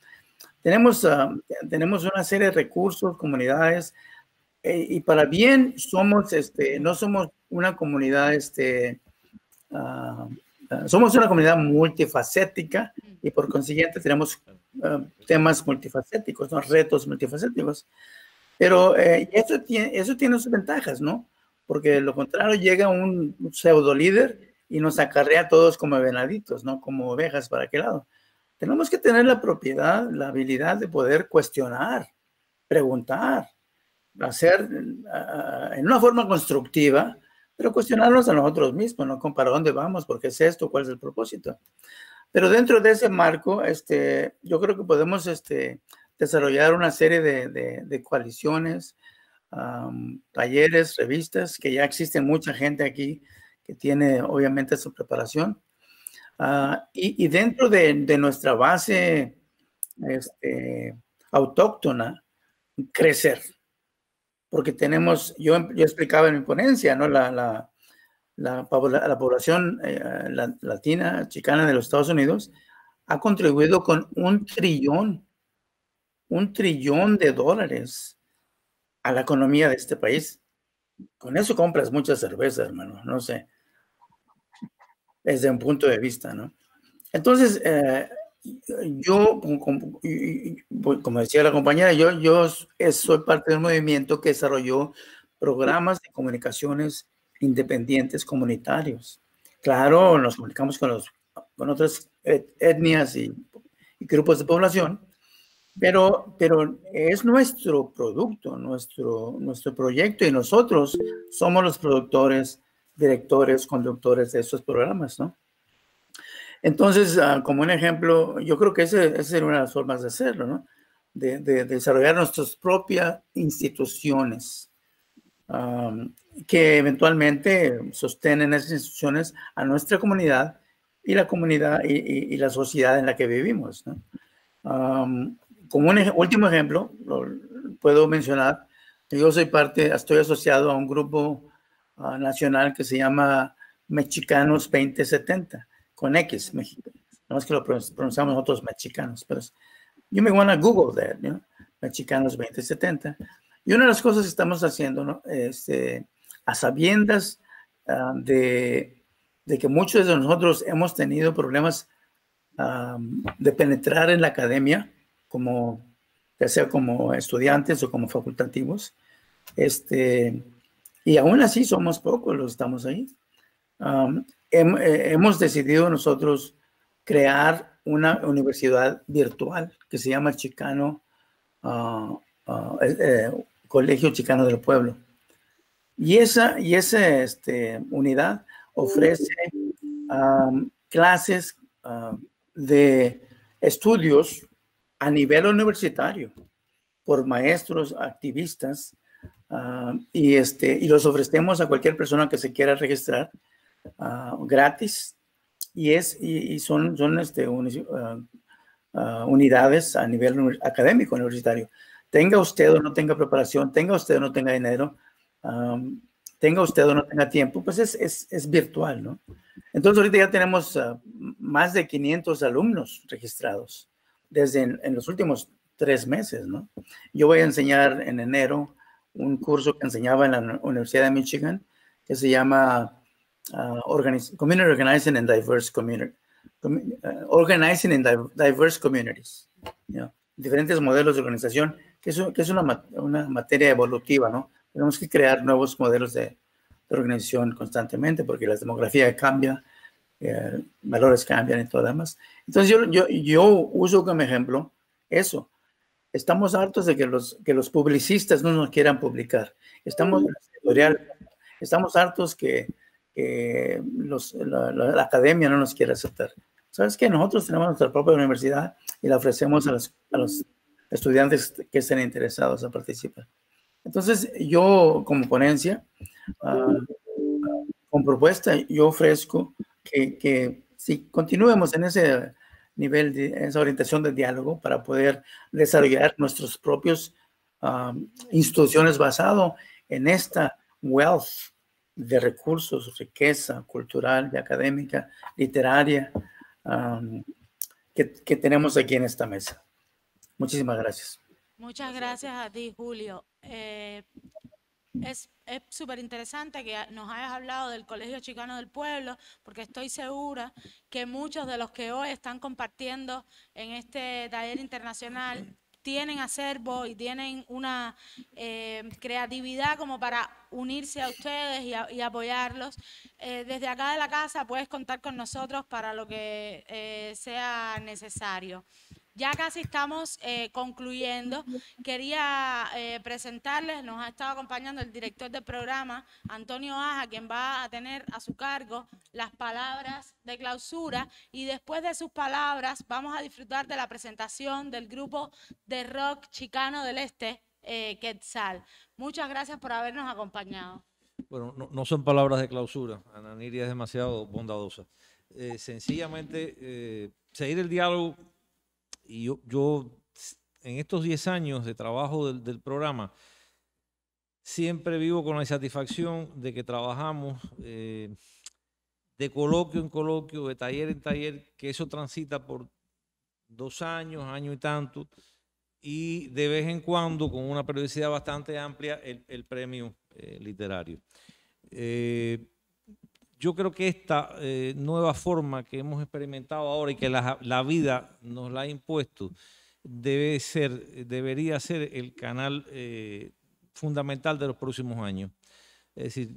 [SPEAKER 12] Tenemos una serie de recursos, comunidades, y para bien no somos una comunidad, somos una comunidad multifacética y por consiguiente tenemos temas multifacéticos, ¿no? Retos multifacéticos. Pero eso tiene sus ventajas, ¿no? Porque de lo contrario llega un pseudo líder y nos acarrea a todos como venaditos, ¿no? Como ovejas para aquel lado. Tenemos que tener la propiedad, la habilidad de poder cuestionar, preguntar, hacer en una forma constructiva, pero cuestionarnos a nosotros mismos, ¿no? ¿Para dónde vamos? ¿Por qué es esto? ¿Cuál es el propósito? Pero dentro de ese marco, yo creo que podemos desarrollar una serie de coaliciones, talleres, revistas, que ya existen mucha gente aquí que tiene obviamente su preparación. Y dentro de nuestra base autóctona, crecer. Porque tenemos, yo explicaba en mi ponencia, ¿no? La población latina, chicana de los Estados Unidos ha contribuido con $1 trillón de dólares a la economía de este país. Con eso compras mucha cerveza, hermano, no sé, desde un punto de vista, ¿no? Entonces, yo, como decía la compañera, yo soy parte de un movimiento que desarrolló programas de comunicaciones independientes comunitarios. Claro, nos comunicamos con otras etnias y grupos de población, pero es nuestro producto, nuestro proyecto, y nosotros somos los productores, directores, conductores de esos programas, ¿no? Entonces, como un ejemplo, yo creo que esa sería una de las formas de hacerlo, ¿no? De desarrollar nuestras propias instituciones que eventualmente sostienen esas instituciones a nuestra comunidad y la comunidad y la sociedad en la que vivimos, ¿no? Como un último ejemplo, puedo mencionar que yo estoy asociado a un grupo nacional que se llama Mexicanos 2070, con X, México. No es que lo pronunciamos nosotros mexicanos, pero you may want to Google that, you know, Mexicanos 2070. Y una de las cosas que estamos haciendo, ¿no? A sabiendas de que muchos de nosotros hemos tenido problemas de penetrar en la academia, ya sea como estudiantes o como facultativos, y aún así somos pocos los que estamos ahí. Hemos decidido nosotros crear una universidad virtual que se llama Chicano, Colegio Chicano del Pueblo. Y esa unidad ofrece clases de estudios a nivel universitario por maestros, activistas, y los ofrecemos a cualquier persona que se quiera registrar gratis, y son unidades a nivel académico universitario. Tenga usted o no tenga preparación, tenga usted o no tenga dinero, tenga usted o no tenga tiempo, pues es virtual, ¿no? Entonces ahorita ya tenemos más de 500 alumnos registrados desde en los últimos 3 meses, ¿no? Yo voy a enseñar en enero un curso que enseñaba en la Universidad de Michigan que se llama Community Organizing in Diverse Community. Organizing in Diverse Communities. Diferentes modelos de organización, que es una materia evolutiva, ¿no? Tenemos que crear nuevos modelos de organización constantemente porque la demografía cambia, valores cambian y todo lo demás. Entonces yo uso como ejemplo eso. Estamos hartos de que los publicistas no nos quieran publicar. Estamos hartos que la academia no nos quiere aceptar. ¿Sabes qué? Nosotros tenemos nuestra propia universidad y la ofrecemos a los estudiantes que estén interesados a participar. Entonces, yo como ponencia, con propuesta, yo ofrezco que si continuemos en ese nivel, esa orientación de diálogo para poder desarrollar nuestros propios instituciones basado en esta wealth de recursos, riqueza cultural y académica, literaria, que tenemos aquí en esta mesa. Muchísimas gracias.
[SPEAKER 1] Muchas gracias a ti, Julio. Es súper interesante que nos hayas hablado del Colegio Chicano del Pueblo, porque estoy segura que muchos de los que hoy están compartiendo en este taller internacional tienen acervo y tienen una creatividad como para unirse a ustedes y apoyarlos. Desde acá de la casa puedes contar con nosotros para lo que sea necesario. Ya casi estamos concluyendo. Quería presentarles, nos ha estado acompañando el director del programa, Antonio Aja, quien va a tener a su cargo las palabras de clausura, y después de sus palabras vamos a disfrutar de la presentación del grupo de rock chicano del Este, Quetzal. Muchas gracias por habernos acompañado.
[SPEAKER 2] Bueno, no son palabras de clausura. Ana Niria es demasiado bondadosa. Sencillamente, seguir el diálogo. Y yo en estos 10 años de trabajo del programa, siempre vivo con la satisfacción de que trabajamos de coloquio en coloquio, de taller en taller, que eso transita por 2 años, año y tanto, y de vez en cuando, con una periodicidad bastante amplia, el premio literario. Yo creo que esta nueva forma que hemos experimentado ahora y que la vida nos la ha impuesto debería ser el canal fundamental de los próximos años. Es decir,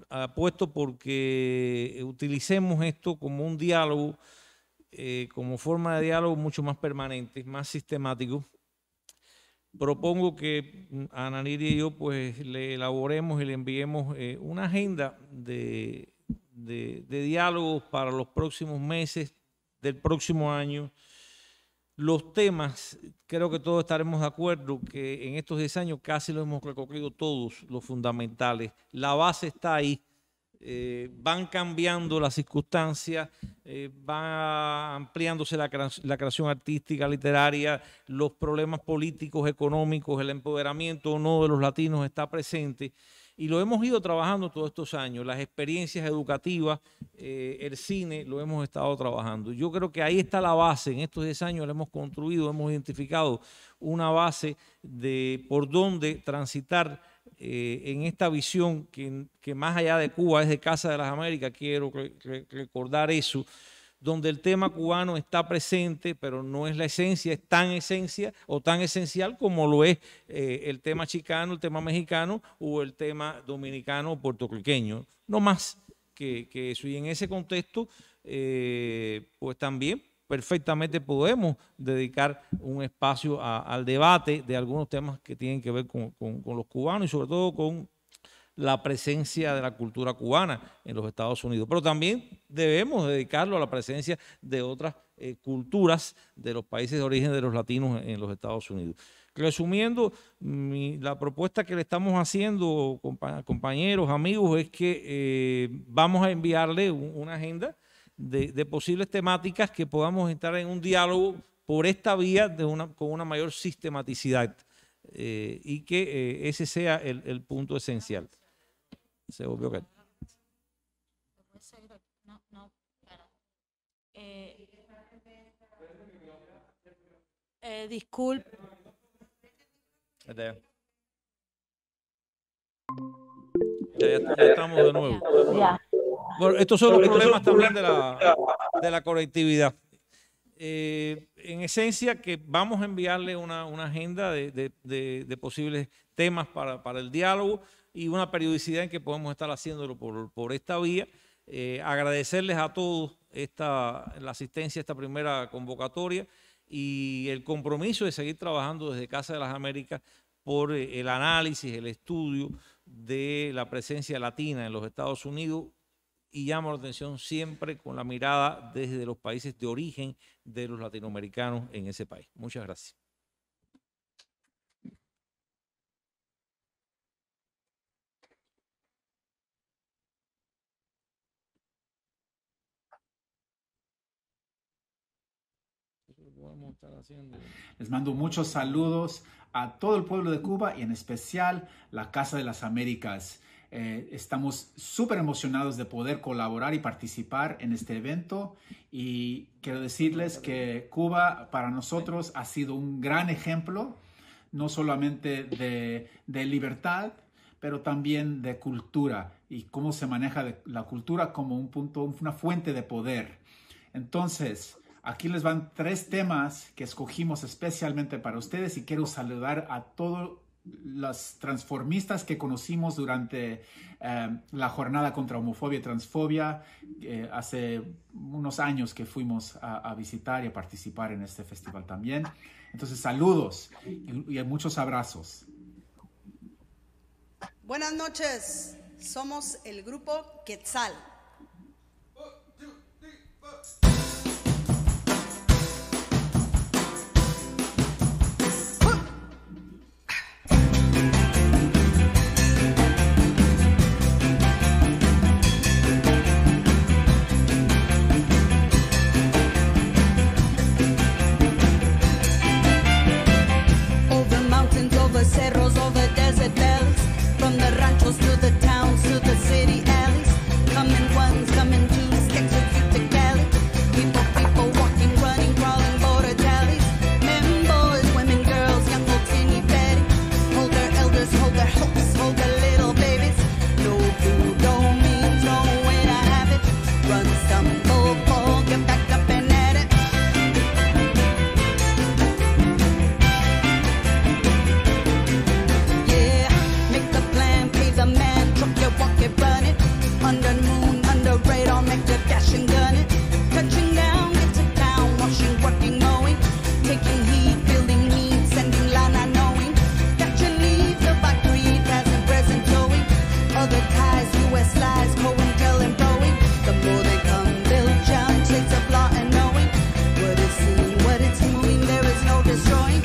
[SPEAKER 2] apuesto porque utilicemos esto como un diálogo, como forma de diálogo mucho más permanente, más sistemático. Propongo que Ana Niria y yo pues le elaboremos y le enviemos una agenda de diálogos para los próximos meses del próximo año. Los temas, creo que todos estaremos de acuerdo que en estos 10 años casi lo hemos recogido todos, los fundamentales. La base está ahí. Van cambiando las circunstancias, va ampliándose la creación artística, literaria, los problemas políticos, económicos, el empoderamiento o no de los latinos está presente. Y lo hemos ido trabajando todos estos años, las experiencias educativas, el cine, lo hemos estado trabajando. Yo creo que ahí está la base, en estos 10 años lo hemos construido, hemos identificado una base de por dónde transitar en esta visión que más allá de Cuba es de Casa de las Américas, quiero recordar eso, donde el tema cubano está presente, pero no es la esencia, es tan esencia o tan esencial como lo es el tema chicano, el tema mexicano o el tema dominicano o puertorriqueño, no más que eso. Y en ese contexto, pues también perfectamente podemos dedicar un espacio al debate de algunos temas que tienen que ver con los cubanos y sobre todo con la presencia de la cultura cubana en los Estados Unidos. Pero también debemos dedicarlo a la presencia de otras culturas de los países de origen de los latinos en los Estados Unidos. Resumiendo, la propuesta que le estamos haciendo, compañeros, amigos, es que vamos a enviarle una agenda de posibles temáticas que podamos entrar en un diálogo por esta vía con una mayor sistematicidad y que ese sea el punto esencial. Se volvió que...
[SPEAKER 1] Disculpe.
[SPEAKER 2] Ya estamos de nuevo. Bueno, estos son los problemas también de la conectividad. En esencia, que vamos a enviarle una agenda de posibles temas para el diálogo y una periodicidad en que podemos estar haciéndolo por esta vía. Agradecerles a todos la asistencia a esta primera convocatoria y el compromiso de seguir trabajando desde Casa de las Américas por el análisis, el estudio de la presencia latina en los Estados Unidos, y llamo la atención siempre con la mirada desde los países de origen de los latinoamericanos en ese país. Muchas gracias.
[SPEAKER 13] Les mando muchos saludos a todo el pueblo de Cuba y en especial la Casa de las Américas. Estamos súper emocionados de poder colaborar y participar en este evento, y quiero decirles que Cuba para nosotros ha sido un gran ejemplo, no solamente de libertad, pero también de cultura y cómo se maneja la cultura como un punto, una fuente de poder. Entonces, aquí les van 3 temas que escogimos especialmente para ustedes, y quiero saludar a todos los transformistas que conocimos durante la jornada contra homofobia y transfobia hace unos años que fuimos a visitar y a participar en este festival también. Entonces, saludos y muchos abrazos.
[SPEAKER 14] Buenas noches, somos el grupo Quetzal. Cerros, over desert valleys, from the ranchos to the towns to the city alleys. Coming ones, coming twos, get to keep the Cali. People walking, running, crawling, border tallies. Men, boys, women, girls, young folks, teeny petty. Hold their elders, hold their hopes, hold their little babies. No food, no means, no way to have it. Run, stumble, fall, get back up and at it. Walk it, run it, under the moon, under radar, make the dash and gun it. Touching down, get to town, washing, working, mowing, taking heat, building needs, sending lana, knowing that you leave the back greed, past and present towing. Other ties, US lies, co-intel and blowing. The more they come, they'll jump, takes up law and knowing what it's seeing, what it's moving, there is no destroying.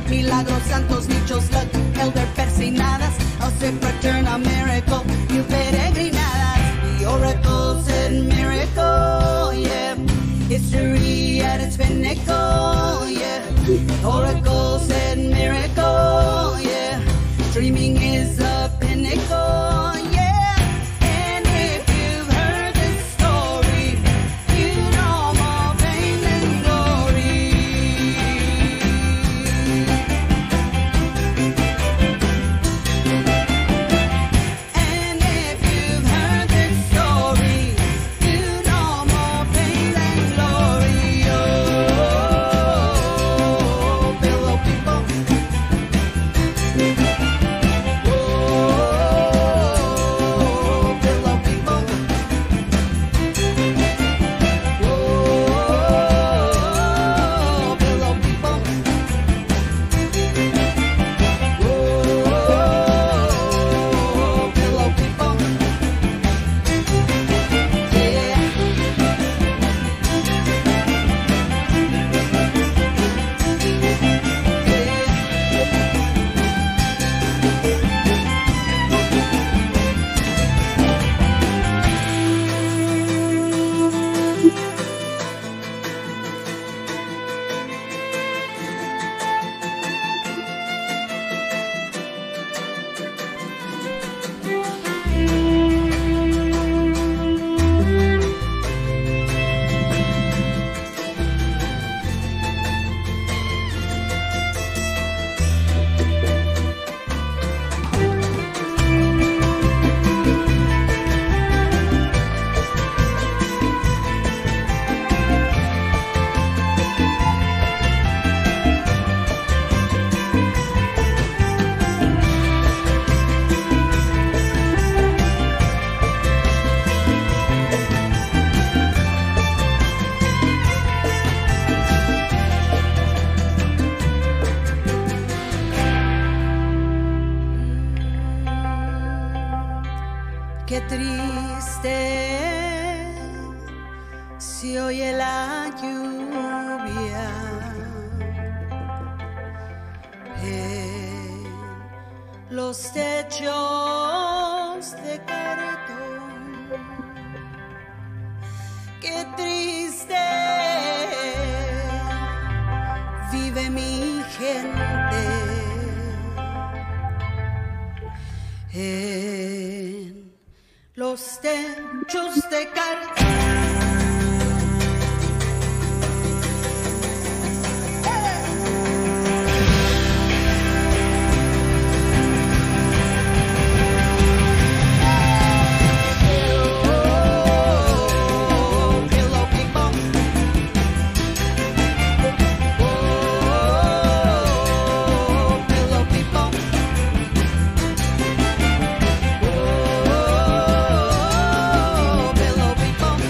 [SPEAKER 14] Milagros, santos, nichos, luck, elder persinadas, I'll say return a miracle, you peregrinadas. The oracle said miracle, yeah. History at its pinnacle, yeah. The oracle said miracle, yeah. Dreaming is a pinnacle, yeah. And if you've heard this story, you know more pain than glory. Pillow Qué triste se oye la lluvia en los techos de cartón. Qué triste vive mi gente en los techos de cartón. Pillow people.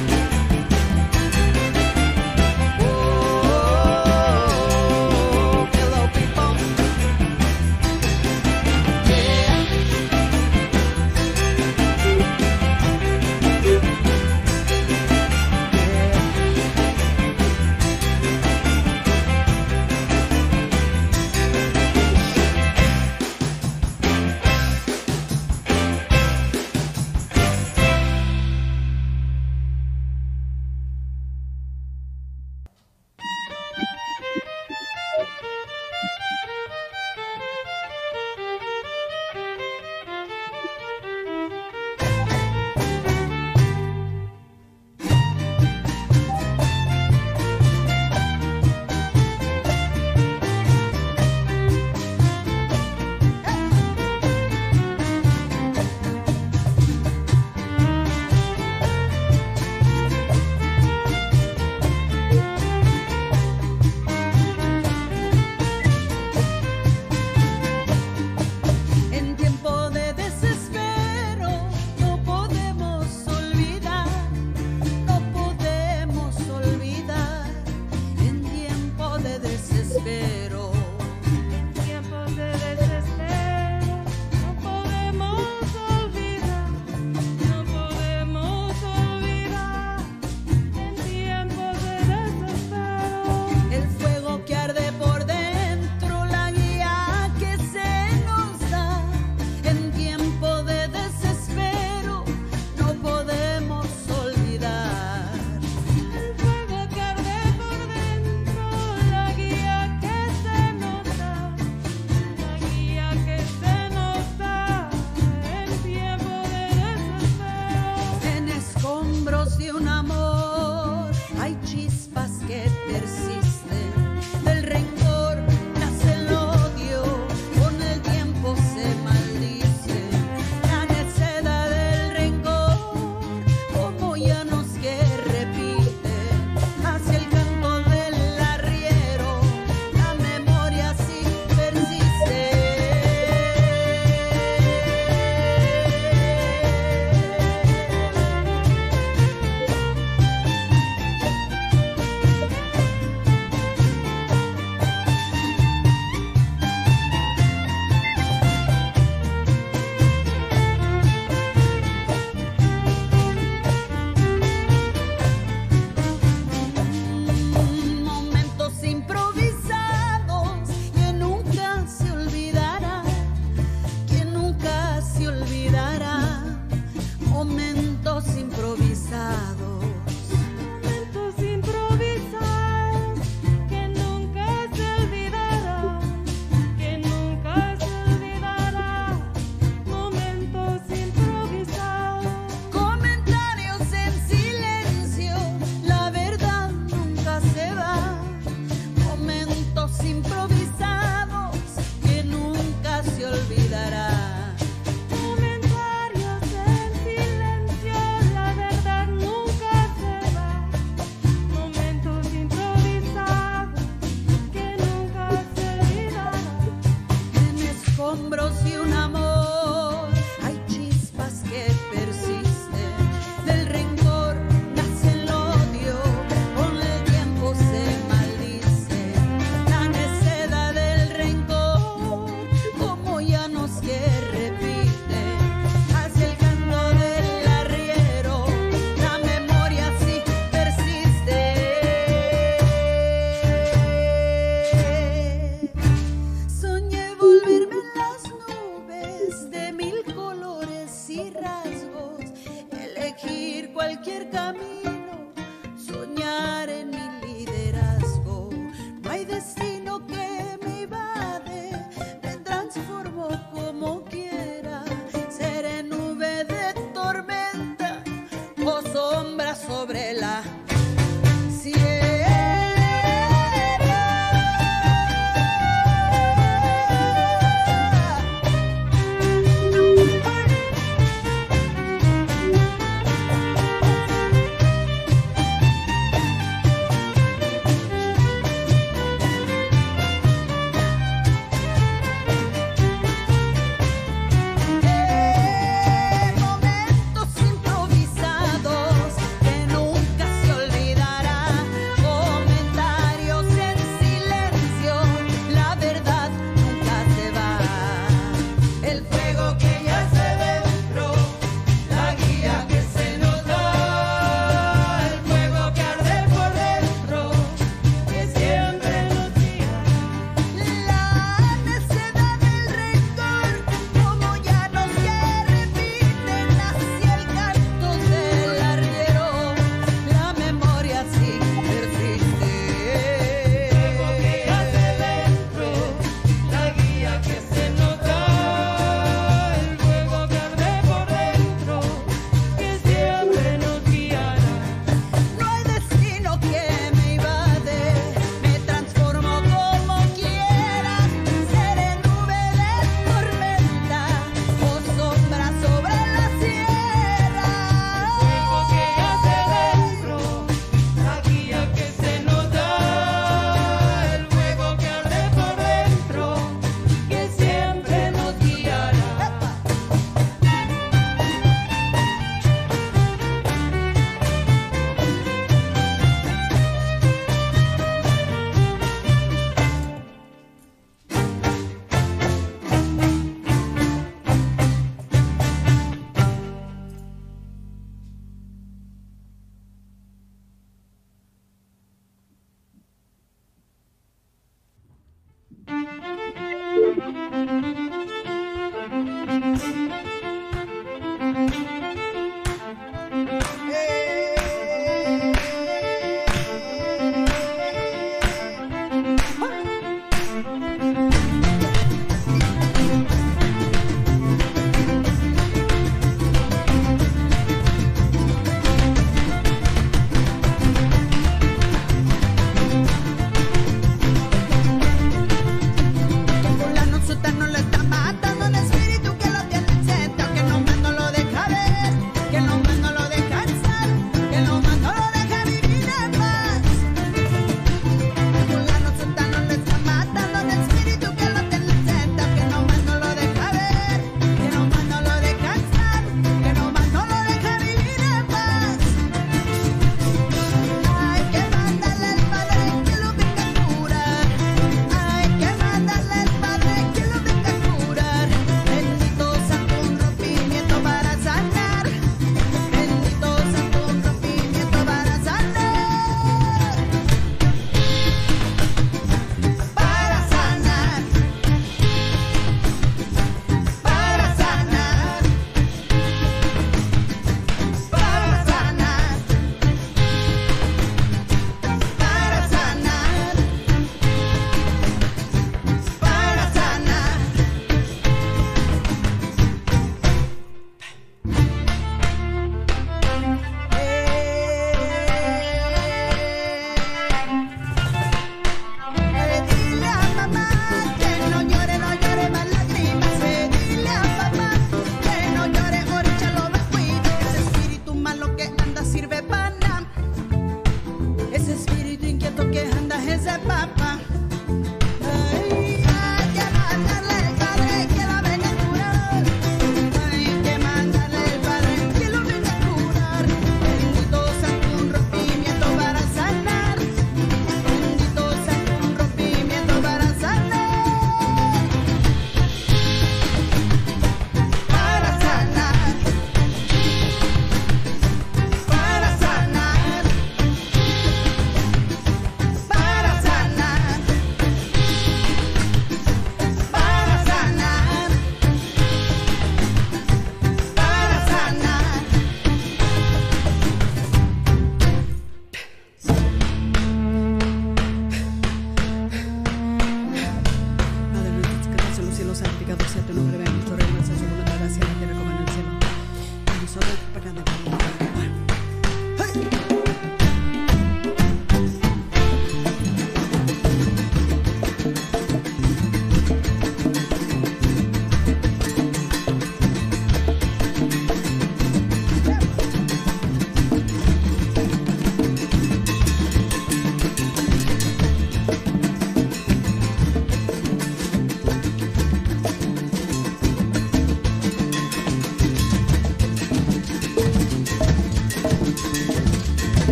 [SPEAKER 14] my